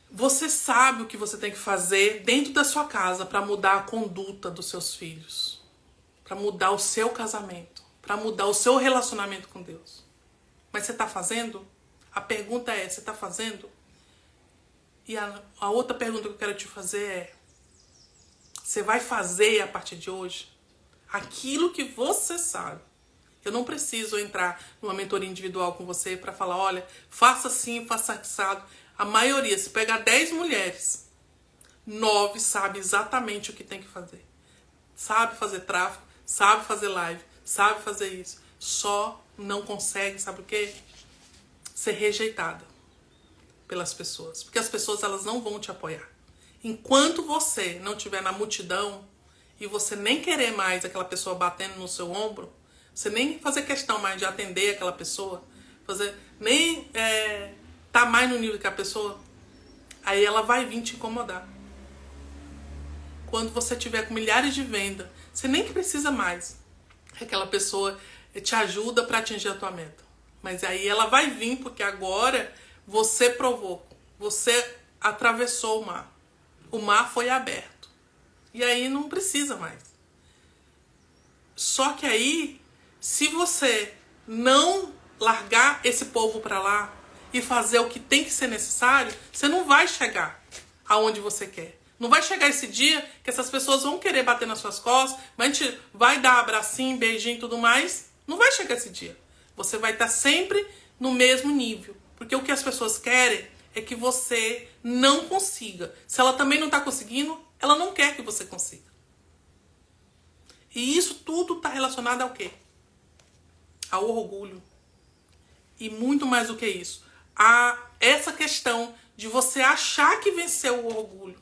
Você sabe o que você tem que fazer dentro da sua casa para mudar a conduta dos seus filhos, para mudar o seu casamento, para mudar o seu relacionamento com Deus. Mas você está fazendo? A pergunta é, você está fazendo? E a outra pergunta que eu quero te fazer é, você vai fazer a partir de hoje aquilo que você sabe? Eu não preciso entrar numa mentoria individual com você para falar, olha, faça assim, faça assado. A maioria, se pegar 10 mulheres, 9 sabe exatamente o que tem que fazer. Sabe fazer tráfego, sabe fazer live, sabe fazer isso. Só não consegue, sabe o quê? Ser rejeitada pelas pessoas. Porque as pessoas, elas não vão te apoiar. Enquanto você não estiver na multidão e você nem querer mais aquela pessoa batendo no seu ombro, você nem fazer questão mais de atender aquela pessoa, nem tá mais no nível que a pessoa, aí ela vai vir te incomodar. Quando você tiver com milhares de vendas, você nem que precisa mais. Aquela pessoa te ajuda para atingir a tua meta. Mas aí ela vai vir porque agora você provou, você atravessou o mar. O mar foi aberto. E aí não precisa mais. Só que aí, se você não largar esse povo para lá e fazer o que tem que ser necessário, você não vai chegar aonde você quer. Não vai chegar esse dia que essas pessoas vão querer bater nas suas costas, mas a gente vai dar abracinho, beijinho e tudo mais. Não vai chegar esse dia. Você vai estar sempre no mesmo nível. Porque o que as pessoas querem é que você não consiga. Se ela também não está conseguindo, ela não quer que você consiga. E isso tudo está relacionado ao quê? Ao orgulho. E muito mais do que isso. A essa questão de você achar que venceu o orgulho.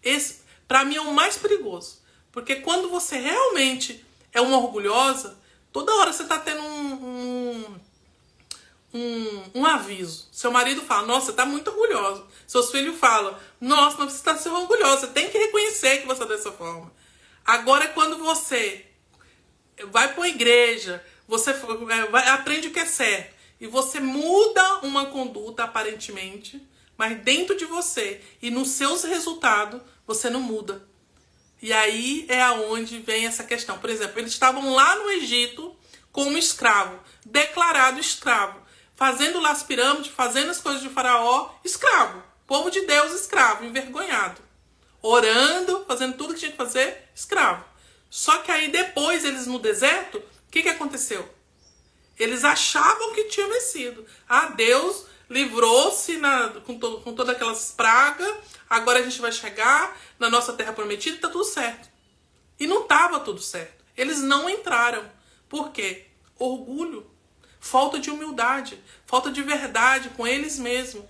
Esse, para mim, é o mais perigoso. Porque quando você realmente é uma orgulhosa, toda hora você está tendo um aviso. Seu marido fala, nossa, você está muito orgulhoso. Seus filhos falam, nossa, mas você está sendo orgulhosa. Você tem que reconhecer que você é dessa forma. Agora, quando você vai para uma igreja, você aprende o que é certo, e você muda uma conduta, aparentemente, mas dentro de você e nos seus resultados, você não muda. E aí é aonde vem essa questão. Por exemplo, eles estavam lá no Egito como escravo, declarado escravo, fazendo lá as pirâmides, fazendo as coisas de Faraó, escravo. Povo de Deus, escravo, envergonhado. Orando, fazendo tudo que tinha que fazer, escravo. Só que aí depois, eles no deserto, o que aconteceu? Eles achavam que tinha vencido. Ah, Deus livrou-se com todas aquelas pragas, agora a gente vai chegar na nossa terra prometida e tá tudo certo. E não estava tudo certo. Eles não entraram. Por quê? Orgulho, falta de humildade, falta de verdade com eles mesmos.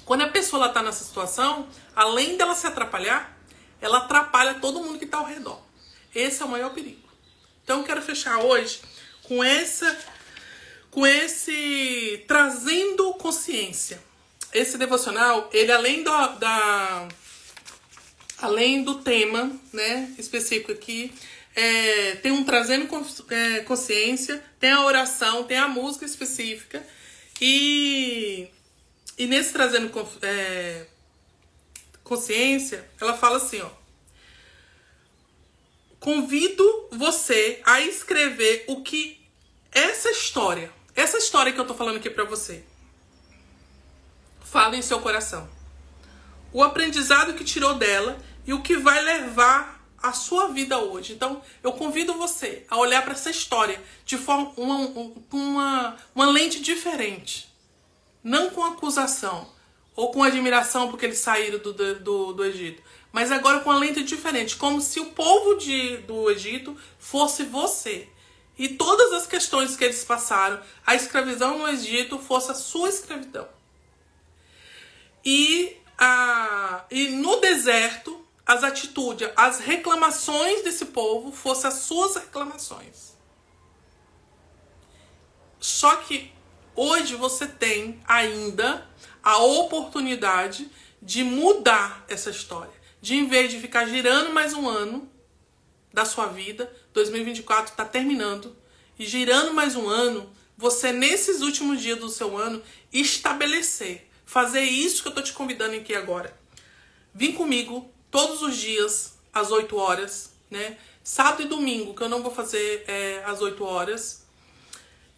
Quando a pessoa está nessa situação, além dela se atrapalhar, ela atrapalha todo mundo que está ao redor. Esse é o maior perigo. Então eu quero fechar hoje com esse trazendo consciência. Esse devocional, ele além do tema, né, específico aqui, tem um trazendo consciência, tem a oração, tem a música específica, e nesse trazendo consciência, ela fala assim, ó: convido você a escrever o que essa história que eu tô falando aqui pra você, fala em seu coração. O aprendizado que tirou dela e o que vai levar a sua vida hoje. Então, eu convido você a olhar para essa história de forma uma lente diferente. Não com acusação ou com admiração porque eles saíram do Egito. Mas agora com uma lente diferente. Como se o povo do Egito fosse você. E todas as questões que eles passaram, a escravidão no Egito fosse a sua escravidão. E no deserto, as atitudes, as reclamações desse povo fossem as suas reclamações. Só que hoje você tem ainda a oportunidade de mudar essa história. De em vez de ficar girando mais um ano da sua vida, 2024 está terminando, e girando mais um ano, você nesses últimos dias do seu ano, estabelecer, fazer isso que eu estou te convidando aqui agora. Vim comigo todos os dias, às 8 horas, né? Sábado e domingo, que eu não vou fazer às 8 horas.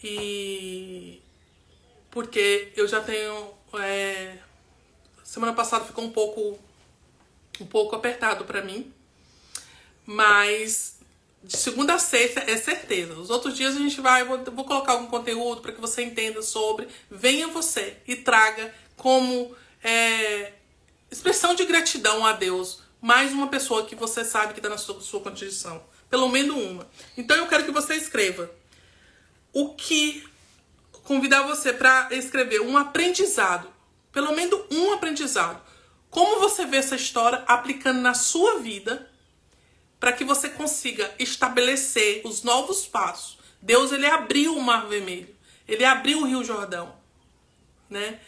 E porque eu já tenho... semana passada ficou um pouco apertado pra mim. Mas de segunda a sexta é certeza. Os outros dias a gente vou colocar algum conteúdo para que você entenda sobre. Venha você e traga como expressão de gratidão a Deus mais uma pessoa que você sabe que está na sua condição. Pelo menos uma. Então eu quero que você escreva. Convidar você para escrever um aprendizado. Pelo menos um aprendizado. Como você vê essa história aplicando na sua vida para que você consiga estabelecer os novos passos. Deus, ele abriu o Mar Vermelho. Ele abriu o Rio Jordão. Né?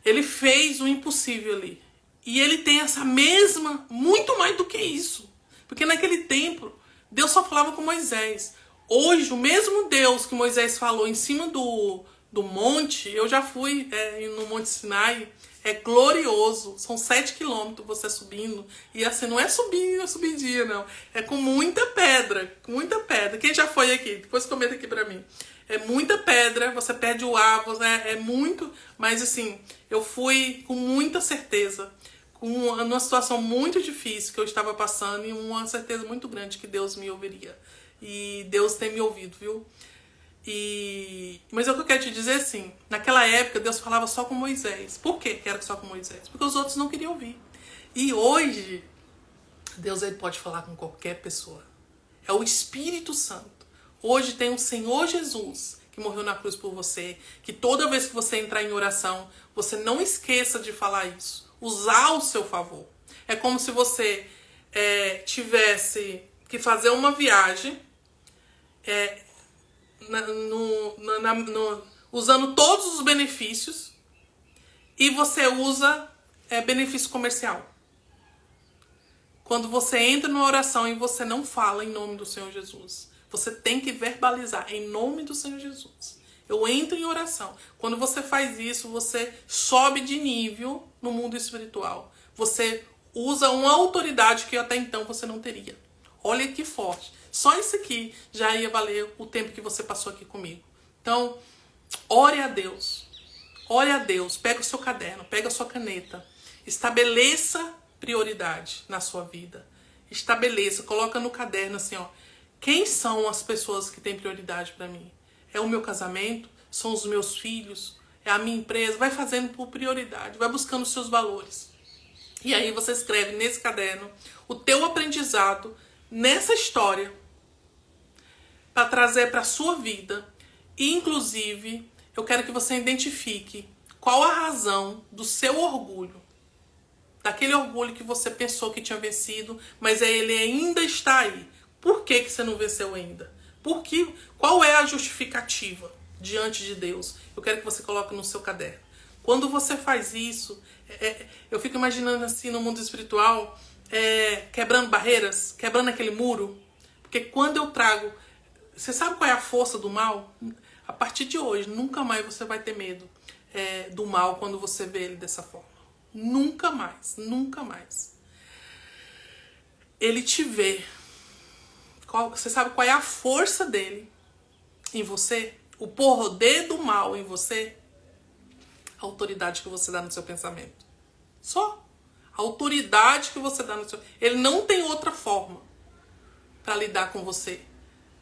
Ele fez o impossível ali. E ele tem essa mesma, muito mais do que isso. Porque naquele tempo, Deus só falava com Moisés. Hoje, o mesmo Deus que Moisés falou em cima do monte, eu já fui no Monte Sinai, é glorioso. São 7 quilômetros você subindo. E assim, não é subidinha, não. É com muita pedra, com muita pedra. Quem já foi aqui? Depois comenta aqui pra mim. É muita pedra, você perde o ar, é muito... Mas assim, eu fui com muita certeza, numa situação muito difícil que eu estava passando e uma certeza muito grande que Deus me ouviria. E Deus tem me ouvido, viu? Mas é o que eu quero te dizer assim, naquela época Deus falava só com Moisés. Por que era só com Moisés? Porque os outros não queriam ouvir. E hoje, Deus ele pode falar com qualquer pessoa. É o Espírito Santo. Hoje tem o Senhor Jesus que morreu na cruz por você, que toda vez que você entrar em oração, você não esqueça de falar isso. Usar ao seu favor. É como se você tivesse que fazer uma viagem usando todos os benefícios e você usa benefício comercial. Quando você entra numa oração e você não fala em nome do Senhor Jesus, você tem que verbalizar em nome do Senhor Jesus. Eu entro em oração. Quando você faz isso, você sobe de nível no mundo espiritual. Você usa uma autoridade que até então você não teria. Olha que forte. Só isso aqui já ia valer o tempo que você passou aqui comigo. Então, ore a Deus. Ore a Deus. Pega o seu caderno, pega a sua caneta. Estabeleça prioridade na sua vida. Estabeleça, coloca no caderno assim, ó. Quem são as pessoas que têm prioridade para mim? É o meu casamento? São os meus filhos? É a minha empresa? Vai fazendo por prioridade. Vai buscando os seus valores. E aí você escreve nesse caderno o teu aprendizado nessa história para trazer para a sua vida. E, inclusive, eu quero que você identifique qual a razão do seu orgulho. Daquele orgulho que você pensou que tinha vencido, mas ele ainda está aí. Por que você não venceu ainda? Qual é a justificativa diante de Deus? Eu quero que você coloque no seu caderno. Quando você faz isso, eu fico imaginando assim no mundo espiritual, quebrando barreiras, quebrando aquele muro. Porque quando eu trago... Você sabe qual é a força do mal? A partir de hoje, nunca mais você vai ter medo do mal quando você vê ele dessa forma. Nunca mais, nunca mais. Ele te vê. Você sabe qual é a força dele em você? O poder do mal em você? A autoridade que você dá no seu pensamento. Só. A autoridade que você dá no seu... Ele não tem outra forma. para lidar com você,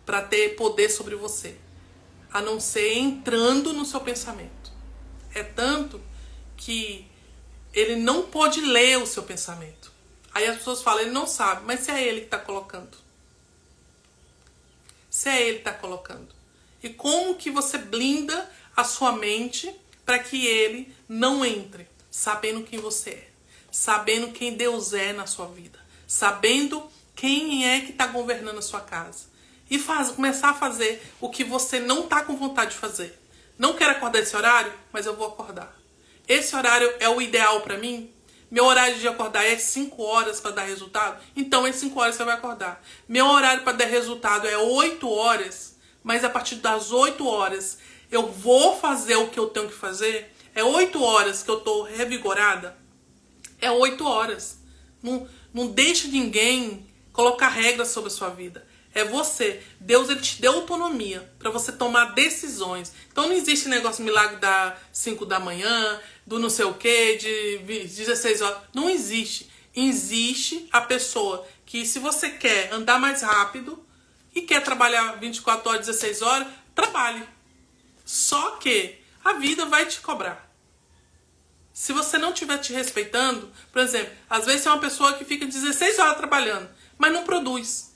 para ter poder sobre você, a não ser entrando no seu pensamento. É tanto que ele não pode ler o seu pensamento. Aí as pessoas falam, ele não sabe, mas se é ele que está colocando. Se é ele que está colocando. E como que você blinda a sua mente para que ele não entre, sabendo quem você é, sabendo quem Deus é na sua vida, sabendo quem é que está governando a sua casa. E começar a fazer o que você não está com vontade de fazer. Não quero acordar esse horário, mas eu vou acordar. Esse horário é o ideal para mim? Meu horário de acordar é 5 horas para dar resultado? Então é 5 horas que você vai acordar. Meu horário para dar resultado é 8 horas, mas a partir das 8 horas eu vou fazer o que eu tenho que fazer? É 8 horas que eu estou revigorada? É 8 horas. Não deixe ninguém colocar regras sobre a sua vida. É você. Deus, ele te deu autonomia para você tomar decisões. Então não existe negócio milagre da 5 da manhã, do não sei o que, de 16 horas. Não existe. Existe a pessoa que, se você quer andar mais rápido e quer trabalhar 24 horas, 16 horas, trabalhe. Só que a vida vai te cobrar. Se você não estiver te respeitando, por exemplo, às vezes você é uma pessoa que fica 16 horas trabalhando, mas não produz.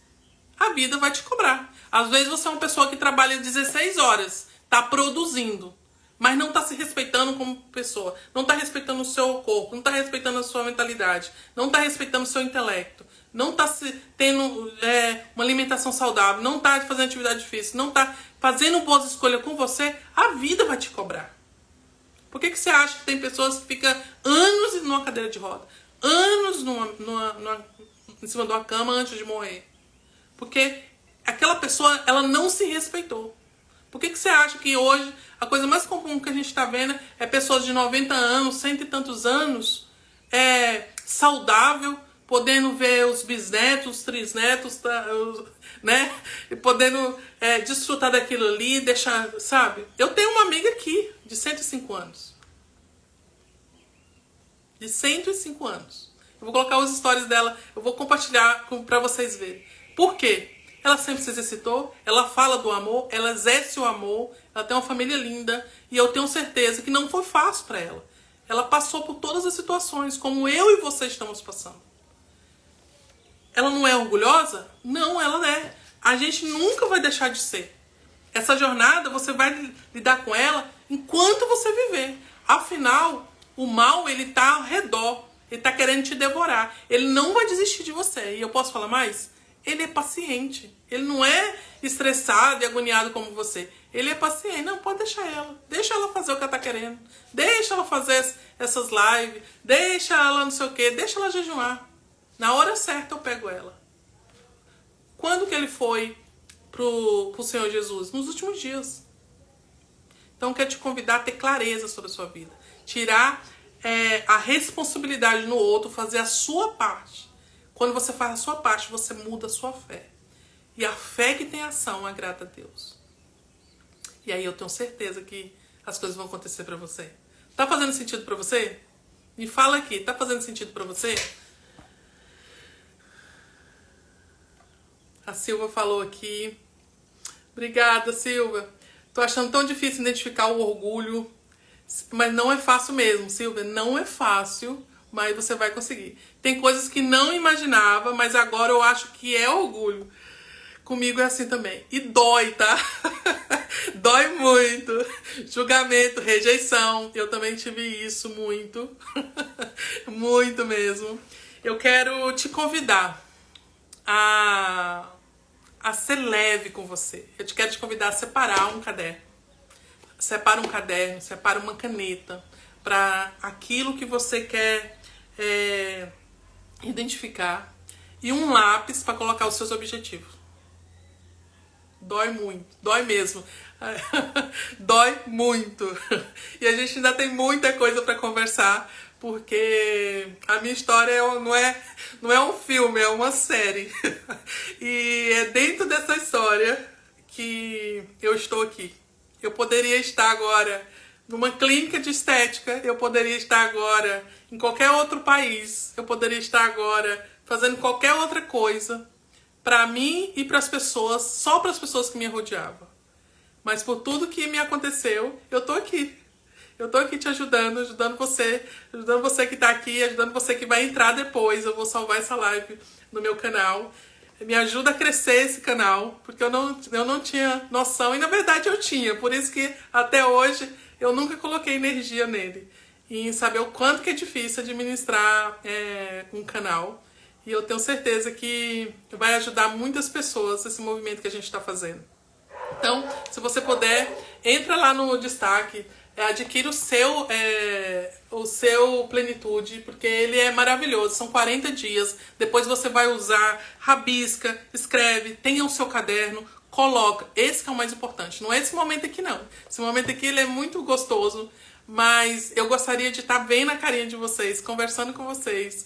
A vida vai te cobrar. Às vezes você é uma pessoa que trabalha 16 horas, está produzindo, mas não está se respeitando como pessoa, não está respeitando o seu corpo, não está respeitando a sua mentalidade, não está respeitando o seu intelecto, não está tendo uma alimentação saudável, não está fazendo atividade física, não está fazendo boas escolhas com você, a vida vai te cobrar. Por que você acha que tem pessoas que ficam anos numa cadeira de roda, anos em cima de uma cama antes de morrer? Porque aquela pessoa, ela não se respeitou. Por que você acha que hoje a coisa mais comum que a gente está vendo é pessoas de 90 anos, 100 e tantos anos, saudável, podendo ver os bisnetos, os trisnetos, né? E podendo desfrutar daquilo ali, deixar, sabe? Eu tenho uma amiga aqui, de 105 anos. De 105 anos. Eu vou colocar os stories dela, eu vou compartilhar para vocês verem. Por quê? Ela sempre se exercitou, ela fala do amor, ela exerce o amor, ela tem uma família linda e eu tenho certeza que não foi fácil para ela. Ela passou por todas as situações, como eu e você estamos passando. Ela não é orgulhosa? Não, ela é. A gente nunca vai deixar de ser. Essa jornada você vai lidar com ela enquanto você viver. Afinal, o mal, ele está ao redor, ele está querendo te devorar. Ele não vai desistir de você. E eu posso falar mais? Ele é paciente. Ele não é estressado e agoniado como você. Ele é paciente. Não, pode deixar ela. Deixa ela fazer o que ela tá querendo. Deixa ela fazer essas lives. Deixa ela não sei o quê. Deixa ela jejuar. Na hora certa eu pego ela. Quando que ele foi pro Senhor Jesus? Nos últimos dias. Então eu quero te convidar a ter clareza sobre a sua vida. Tirar a responsabilidade no outro. Fazer a sua parte. Quando você faz a sua parte, você muda a sua fé. E a fé que tem ação agrada a Deus. E aí eu tenho certeza que as coisas vão acontecer pra você. Tá fazendo sentido pra você? Me fala aqui, tá fazendo sentido pra você? A Silva falou aqui. Obrigada, Silva. Tô achando tão difícil identificar o orgulho. Mas não é fácil mesmo, Silva. Não é fácil. Mas você vai conseguir. Tem coisas que não imaginava, mas agora eu acho que é orgulho. Comigo é assim também. E dói, tá? Dói muito. Julgamento, rejeição. Eu também tive isso muito. Muito mesmo. Eu quero te convidar a ser leve com você. Eu quero te convidar a separar um caderno. Separa um caderno, separa uma caneta para aquilo que você quer identificar e um lápis para colocar os seus objetivos. Dói muito, dói mesmo. Dói muito. E a gente ainda tem muita coisa para conversar, porque a minha história não é um filme, é uma série. E é dentro dessa história que eu estou aqui. Eu poderia estar agora numa clínica de estética, eu poderia estar agora em qualquer outro país, eu poderia estar agora fazendo qualquer outra coisa, para mim e para as pessoas, só para as pessoas que me rodeavam. Mas por tudo que me aconteceu, eu tô aqui. Eu tô aqui te ajudando você que tá aqui, ajudando você que vai entrar depois. Eu vou salvar essa live no meu canal. Me ajuda a crescer esse canal, porque eu não tinha noção, e na verdade eu tinha. Por isso que até hoje eu nunca coloquei energia nele. Em saber o quanto que é difícil administrar um canal. E eu tenho certeza que vai ajudar muitas pessoas esse movimento que a gente está fazendo. Então, se você puder, entra lá no destaque, adquira o seu Plenitude, porque ele é maravilhoso. São 40 dias. Depois você vai usar, rabisca, escreve, tenha o seu caderno, coloca. Esse que é o mais importante. Não é esse momento aqui, não. Esse momento aqui ele é muito gostoso, mas eu gostaria de estar bem na carinha de vocês, conversando com vocês,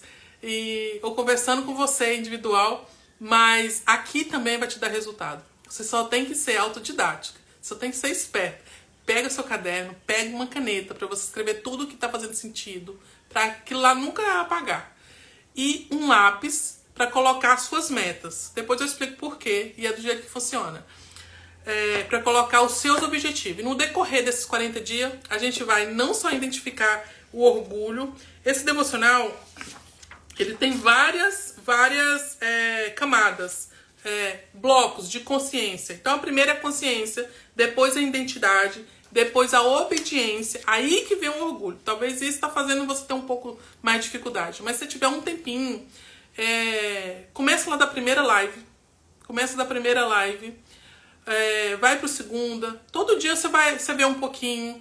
ou conversando com você individual, mas aqui também vai te dar resultado. Você só tem que ser autodidática, só tem que ser esperto. Pega o seu caderno, pega uma caneta para você escrever tudo o que está fazendo sentido, para aquilo lá nunca apagar. E um lápis para colocar as suas metas. Depois eu explico por quê e é do jeito que funciona. Para colocar os seus objetivos. E no decorrer desses 40 dias, a gente vai não só identificar o orgulho. Esse devocional, ele tem várias camadas. Blocos de consciência. Então a primeira é a consciência, depois a identidade, depois a obediência, aí que vem o orgulho. Talvez isso está fazendo você ter um pouco mais de dificuldade, mas se tiver um tempinho, começa lá da primeira live, vai pro segunda, todo dia você vê um pouquinho,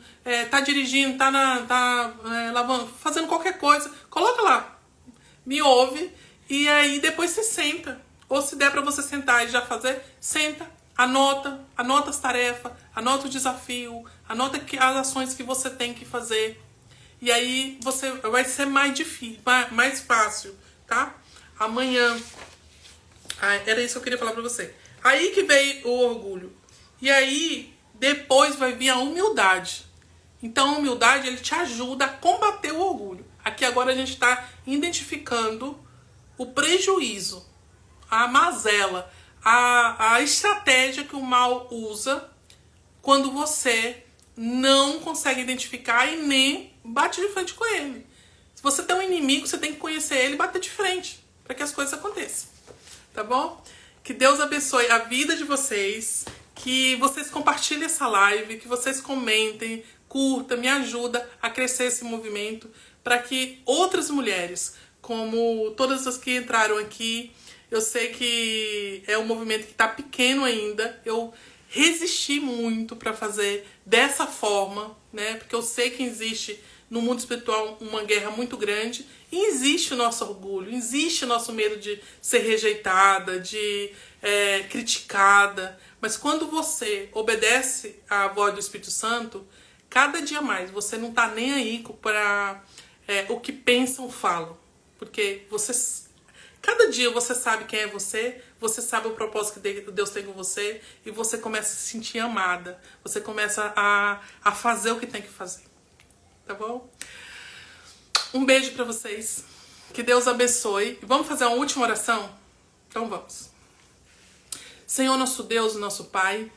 tá dirigindo, tá lavando, fazendo qualquer coisa, coloca lá, me ouve, e aí depois você senta. Ou se der para você sentar e já fazer, senta, anota as tarefas, anota o desafio, anota as ações que você tem que fazer. E aí você vai ser mais difícil, mais fácil, tá? Amanhã. Era isso que eu queria falar pra você. Aí que veio o orgulho. E aí, depois vai vir a humildade. Então a humildade, ele te ajuda a combater o orgulho. Aqui agora a gente tá identificando o prejuízo, a mazela, a estratégia que o mal usa quando você não consegue identificar e nem bate de frente com ele. Se você tem um inimigo, você tem que conhecer ele e bater de frente para que as coisas aconteçam. Tá bom? Que Deus abençoe a vida de vocês, que vocês compartilhem essa live, que vocês comentem, curtam, me ajuda a crescer esse movimento para que outras mulheres, como todas as que entraram aqui, eu sei que é um movimento que está pequeno ainda. Eu resisti muito para fazer dessa forma, né? Porque eu sei que existe no mundo espiritual uma guerra muito grande. E existe o nosso orgulho, existe o nosso medo de ser rejeitada, de criticada. Mas quando você obedece à voz do Espírito Santo, cada dia mais você não está nem aí para o que pensam ou falam. Porque cada dia você sabe quem é você sabe o propósito que Deus tem com você e você começa a se sentir amada. Você começa a fazer o que tem que fazer. Tá bom? Um beijo pra vocês. Que Deus abençoe. E vamos fazer uma última oração? Então vamos. Senhor nosso Deus e nosso Pai,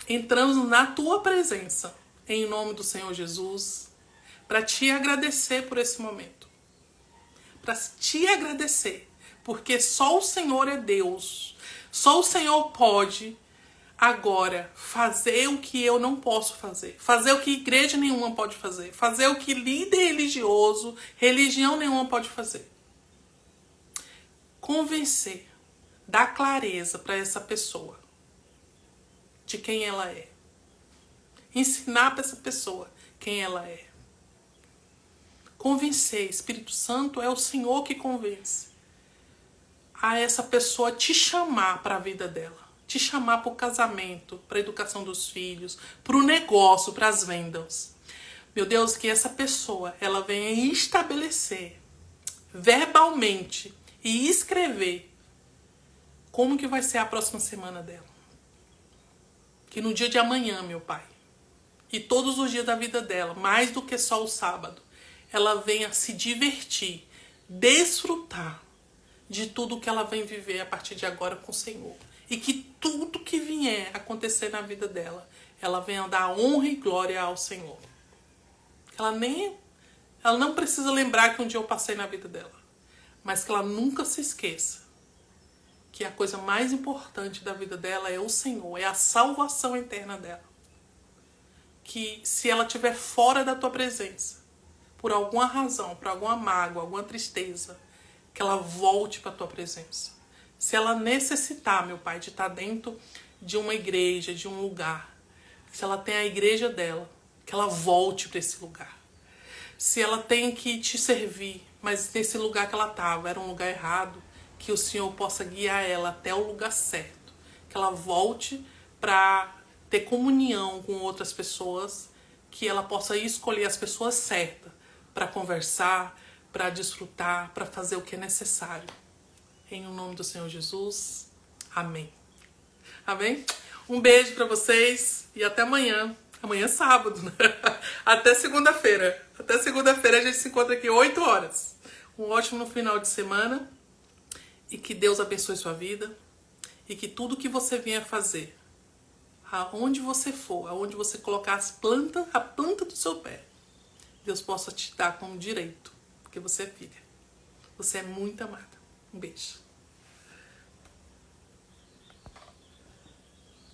entramos na Tua presença, em nome do Senhor Jesus, para Te agradecer por esse momento. Para Te agradecer. Porque só o Senhor é Deus. Só o Senhor pode agora fazer o que eu não posso fazer. Fazer o que igreja nenhuma pode fazer. Fazer o que líder religioso, religião nenhuma pode fazer. Convencer, dar clareza para essa pessoa de quem ela é. Ensinar para essa pessoa quem ela é. Convencer. Espírito Santo é o Senhor que convence a essa pessoa te chamar para a vida dela, te chamar para o casamento, para a educação dos filhos, para o negócio, para as vendas. Meu Deus, que essa pessoa ela venha estabelecer verbalmente e escrever como que vai ser a próxima semana dela. Que no dia de amanhã, meu Pai, e todos os dias da vida dela, mais do que só o sábado, ela venha se divertir, desfrutar de tudo que ela vem viver a partir de agora com o Senhor. E que tudo que vier acontecer na vida dela, ela venha dar honra e glória ao Senhor. Ela não precisa lembrar que um dia eu passei na vida dela. Mas que ela nunca se esqueça que a coisa mais importante da vida dela é o Senhor, é a salvação eterna dela. Que se ela estiver fora da tua presença, por alguma razão, por alguma mágoa, alguma tristeza, que ela volte para a tua presença. Se ela necessitar, meu Pai, de estar dentro de uma igreja, de um lugar, se ela tem a igreja dela, que ela volte para esse lugar. Se ela tem que te servir, mas nesse lugar que ela estava era um lugar errado, que o Senhor possa guiar ela até o lugar certo. Que ela volte para ter comunhão com outras pessoas, que ela possa escolher as pessoas certas para conversar, para desfrutar, para fazer o que é necessário. Em nome do Senhor Jesus. Amém. Amém? Um beijo para vocês e até amanhã. Amanhã é sábado, né? Até segunda-feira. Até segunda-feira a gente se encontra aqui 8 horas. Um ótimo final de semana. E que Deus abençoe sua vida. E que tudo que você vier fazer, aonde você for, aonde você colocar a planta do seu pé, Deus possa te dar como direito. Porque você é filha. Você é muito amada. Um beijo.